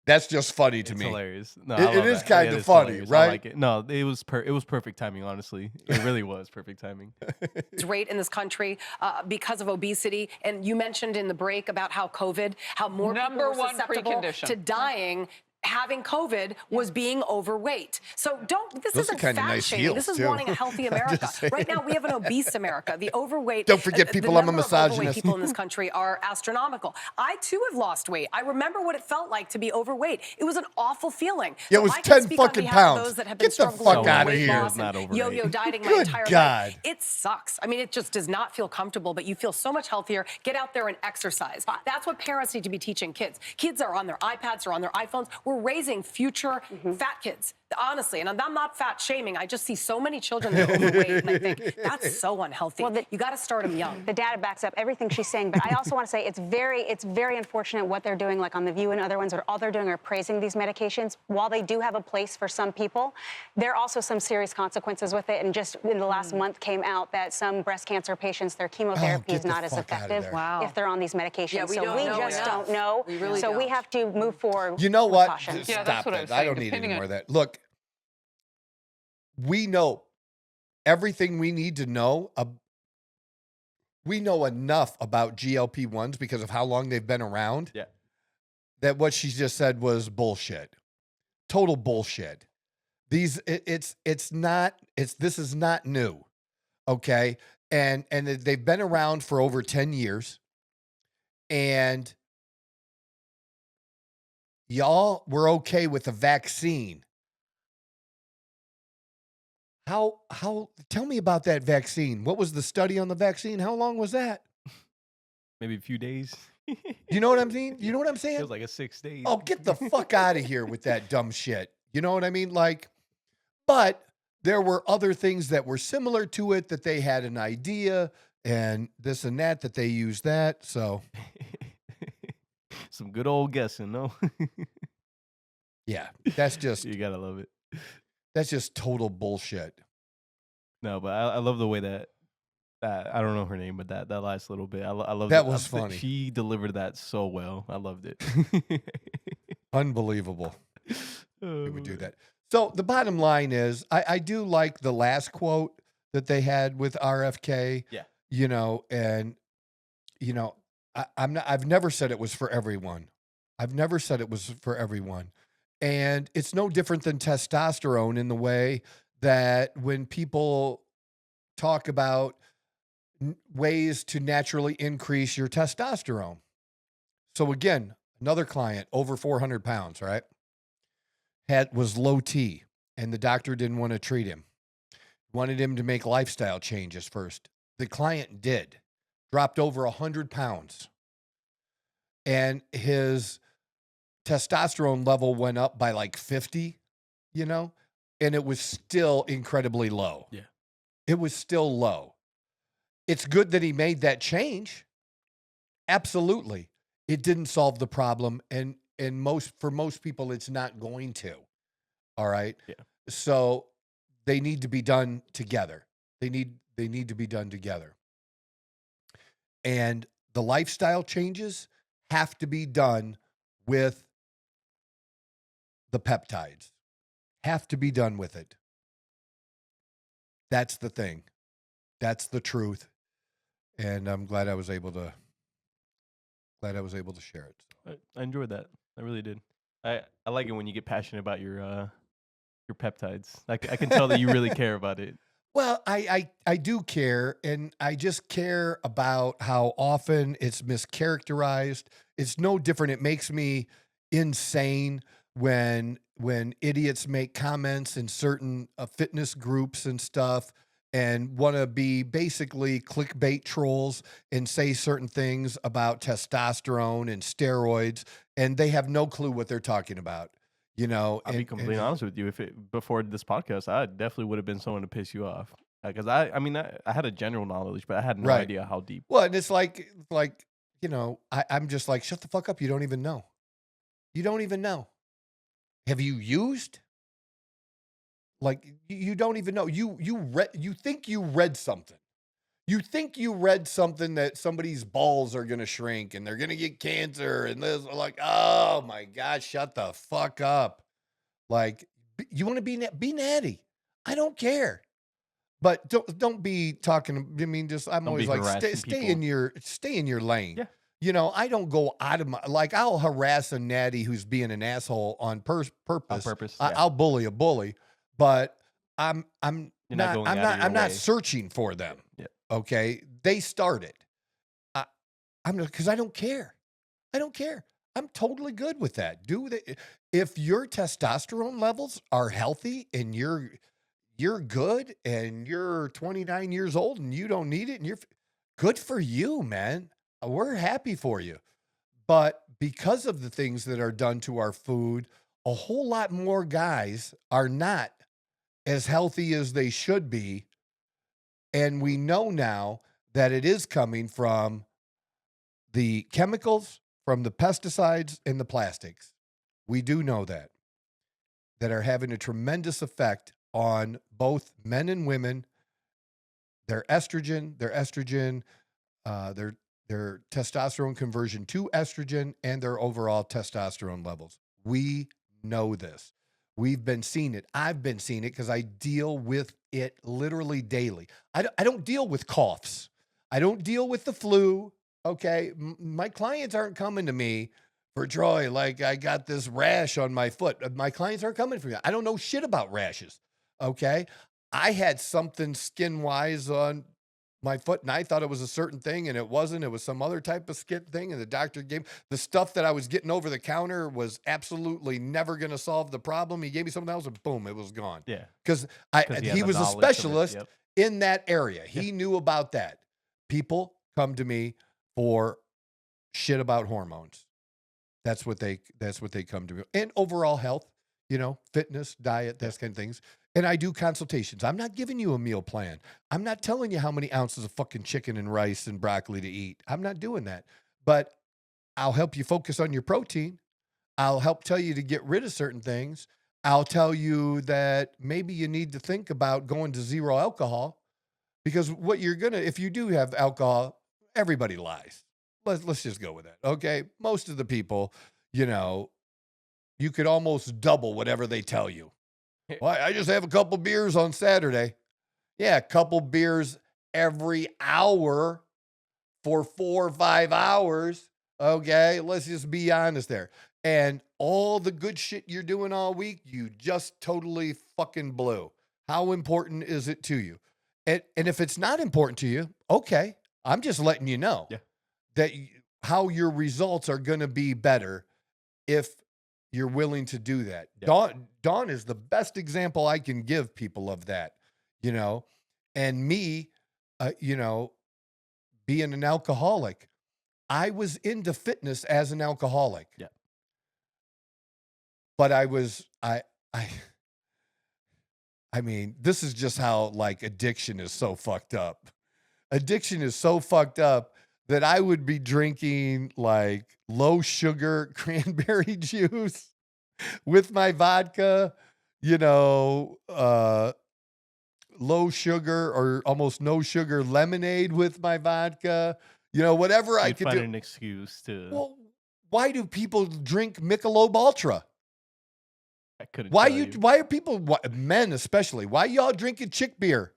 That's just funny to It's me. hilarious. No, It is kind of funny, hilarious. right? I like it. No, it was perfect timing. Honestly, it really was perfect timing. rate in this country because of obesity. And you mentioned in the break about how COVID, how more people Number were one susceptible precondition. to dying. Having COVID was being overweight. So this Those are isn't kinda fat nice shaming. heels, This is too. wanting a healthy America. Right now, we have an obese America. The overweight. Don't forget, people, the I'm a number of overweight misogynist. people in this country are astronomical. I too have lost weight. I remember what it felt like to be overweight. It was an awful feeling. Yeah, it So was I can 10 speak on fucking behalf of pounds. those that have Get been the struggling fuck with outta weight here. loss Not and overweight. yo-yo dieting my Good entire God. life. It sucks. I mean, it just does not feel comfortable, but you feel so much healthier. Get out there and exercise. That's what parents need to be teaching kids. Kids are on their iPads or on their iPhones. We're raising future fat kids, honestly. And I'm not fat shaming. I just see so many children that are overweight, and I think that's so unhealthy. Well, you got to start them young. The data backs up everything she's saying, but I also want to say it's very unfortunate what they're doing, like on The View and other ones, where all they're doing are praising these medications. While they do have a place for some people, there are also some serious consequences with it. And just in the last month came out that some breast cancer patients, their chemotherapy get is the not as fuck outta effective there. Wow. if they're on these medications. Yeah, we so don't we know just enough. don't know. We really so we don't. have to move forward. You know with what? caution. Just Yeah, that's stop what I it. was I saying, don't need depending any on- more of that. Look, we know everything we need to know. We know enough about GLP-1s because of how long they've been around. Yeah. That what she just said was bullshit. Total bullshit. This is not new. Okay? And they've been around for over 10 years. And y'all were okay with the vaccine. How tell me about that vaccine. What was the study on the vaccine? How long was that? Maybe a few days. You know what I'm saying? You know what I'm saying? Feels like a 6 days. Oh, get the fuck out of here with that dumb shit. You know what I mean? Like, but there were other things that were similar to it that they had an idea and this and that they used that. So Some good old guessing, no? yeah, that's just You gotta love it. that's just total bullshit. No, but I love the way that I don't know her name, but that last little bit, I love That was funny. She delivered that so well. I loved it. Unbelievable. Oh, They would do that. So the bottom line is, I do like the last quote that they had with RFK. Yeah. You know, and you know, I've never said it was for everyone. I've never said it was for everyone. And it's no different than testosterone in the way that when people talk about ways to naturally increase your testosterone. So again, another client over 400 pounds, right? Was low T, and the doctor didn't want to treat him. Wanted him to make lifestyle changes first. The client did. Dropped over 100 pounds. And his testosterone level went up by like 50, you know? And it was still incredibly low. Yeah. It was still low. It's good that he made that change. Absolutely. It didn't solve the problem. And for most people, it's not going to. All right. Yeah. So they need to be done together. They need to be done together. And the lifestyle changes have to be done with the peptides. Have to be done with it. That's the thing. That's the truth. And I'm glad I was able to share it. I enjoyed that. I really did. I like it when you get passionate about your peptides. I can tell that you really care about it. Well, I do care, and I just care about how often it's mischaracterized. It's no different. It makes me insane when idiots make comments in certain fitness groups and stuff and want to be basically clickbait trolls and say certain things about testosterone and steroids, and they have no clue what they're talking about. You know, I'll be completely honest with you. Before this podcast, I definitely would have been someone to piss you off, because I had a general knowledge, but I had no idea how deep. Well, and it's like you know, I'm just like, shut the fuck up. You don't even know. You don't even know. Have you used? Like, you don't even know. You think you read something. You think you read something that somebody's balls are going to shrink and they're going to get cancer and this, like, oh my God, shut the fuck up. Like, you want to be natty. I don't care. But don't be talking. I mean, I'm always like, stay in your lane. Yeah. You know, I don't go out of my, like, I'll harass a natty who's being an asshole on purpose. On purpose. I'll bully a bully, but I'm not searching for them. Yeah. Okay. They started. Because I don't care. I don't care. I'm totally good with that. If your testosterone levels are healthy and you're good and you're 29 years old and you don't need it and you're good for you, man. We're happy for you. But because of the things that are done to our food, a whole lot more guys are not as healthy as they should be. And we know now that it is coming from the chemicals, from the pesticides and the plastics. We do know that are having a tremendous effect on both men and women, their estrogen, their testosterone conversion to estrogen, and their overall testosterone levels. We know this. We've been seeing it. I've been seeing it because I deal with it literally daily. I don't deal with coughs. I don't deal with the flu. Okay. My clients aren't coming to me for, Troy, like, I got this rash on my foot. My clients aren't coming for me. I don't know shit about rashes. Okay. I had something skin-wise on my foot and I thought it was a certain thing and it wasn't. It was some other type of skin thing, and the doctor gave the stuff that I was getting over the counter was absolutely never going to solve the problem. He gave me something else and boom, it was gone. Yeah. Because he was a specialist in that area. He knew about that. People come to me for shit about hormones. That's what they come to me. And overall health, you know, fitness, diet, those kind of things. And I do consultations. I'm not giving you a meal plan. I'm not telling you how many ounces of fucking chicken and rice and broccoli to eat. I'm not doing that. But I'll help you focus on your protein. I'll help tell you to get rid of certain things. I'll tell you that maybe you need to think about going to zero alcohol, because what you're going to, if you do have alcohol, everybody lies. Let's just go with that. Okay. Most of the people, you know, you could almost double whatever they tell you. Well, I just have a couple beers on Saturday. Yeah, a couple beers every hour for 4 or 5 hours. Okay, let's just be honest there. And all the good shit you're doing all week, you just totally fucking blew. How important is it to you? And if it's not important to you, okay, I'm just letting you know that how your results are going to be better if you're willing to do that. Yeah. Dawn is the best example I can give people of that, you know, and me, you know, being an alcoholic, I was into fitness as an alcoholic. Yeah. But I mean, this is just how, like, addiction is so fucked up. Addiction is so fucked up that I would be drinking like low sugar cranberry juice with my vodka, you know, low sugar or almost no sugar lemonade with my vodka, you know, whatever I could find do. An excuse to. Well, why do people drink Michelob Ultra? I couldn't. Why are people, men especially, why y'all drinking chick beer?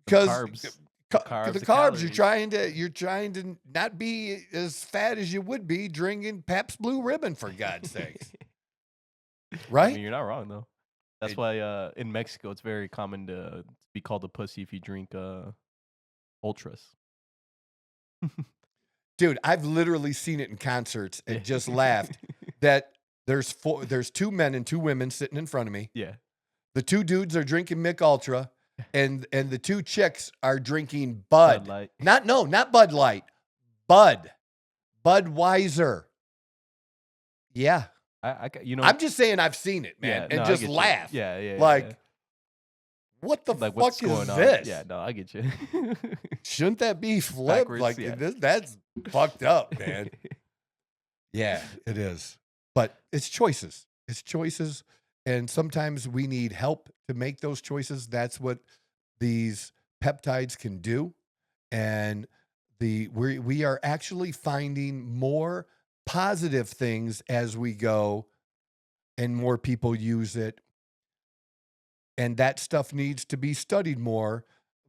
Because the carbs, you're trying to not be as fat as you would be drinking Pabst Blue Ribbon, for God's sakes. Right? I mean, you're not wrong though. That's why in Mexico it's very common to be called a pussy if you drink ultras. Dude, I've literally seen it in concerts and just laughed that there's 2 men and 2 women sitting in front of me. Yeah. The 2 dudes are drinking Mick Ultra, and the two chicks are drinking Bud. Light. Not Bud Light. Budweiser. Yeah. I'm just saying I've seen it, man, and just laugh. Yeah. Like, what the fuck is this? Yeah, no, I get you. Shouldn't that be flipped? That's fucked up, man. Yeah, it is. But it's choices. It's choices. And sometimes we need help to make those choices. That's what these peptides can do. And we are actually finding more positive things as we go, and more people use it. And that stuff needs to be studied more,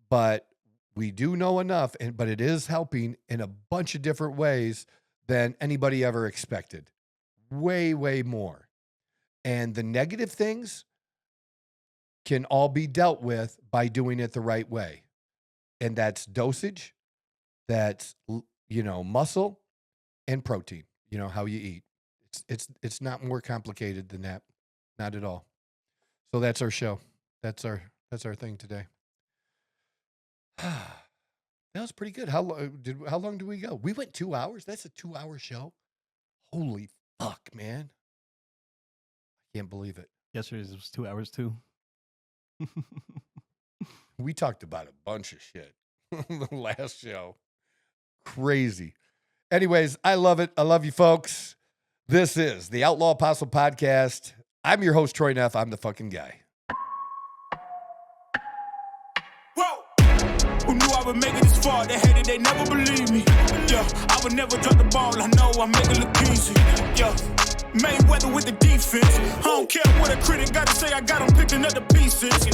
but we do know enough, but it is helping in a bunch of different ways than anybody ever expected. Way, way more. And the negative things can all be dealt with by doing it the right way. And that's dosage, that's, muscle and protein, how you eat. It's not more complicated than that. Not at all. So that's our show. That's our thing today. That was pretty good. How long did we go? We went 2 hours. That's a 2-hour show. Holy fuck, man! Can't believe it. Yesterday was 2 hours too. We talked about a bunch of shit the last show. Crazy. Anyways, I love it. I love you folks. This is the Outlaw Apostle Podcast. I'm your host, Troy Neff. I'm the fucking guy. Who knew I would make it this far? They hated, they never believe me. Yeah, I would never drop the ball. I know I make it look easy. Yeah, Mayweather with the defense. I don't care what a critic gotta say. I got them picking up the pieces.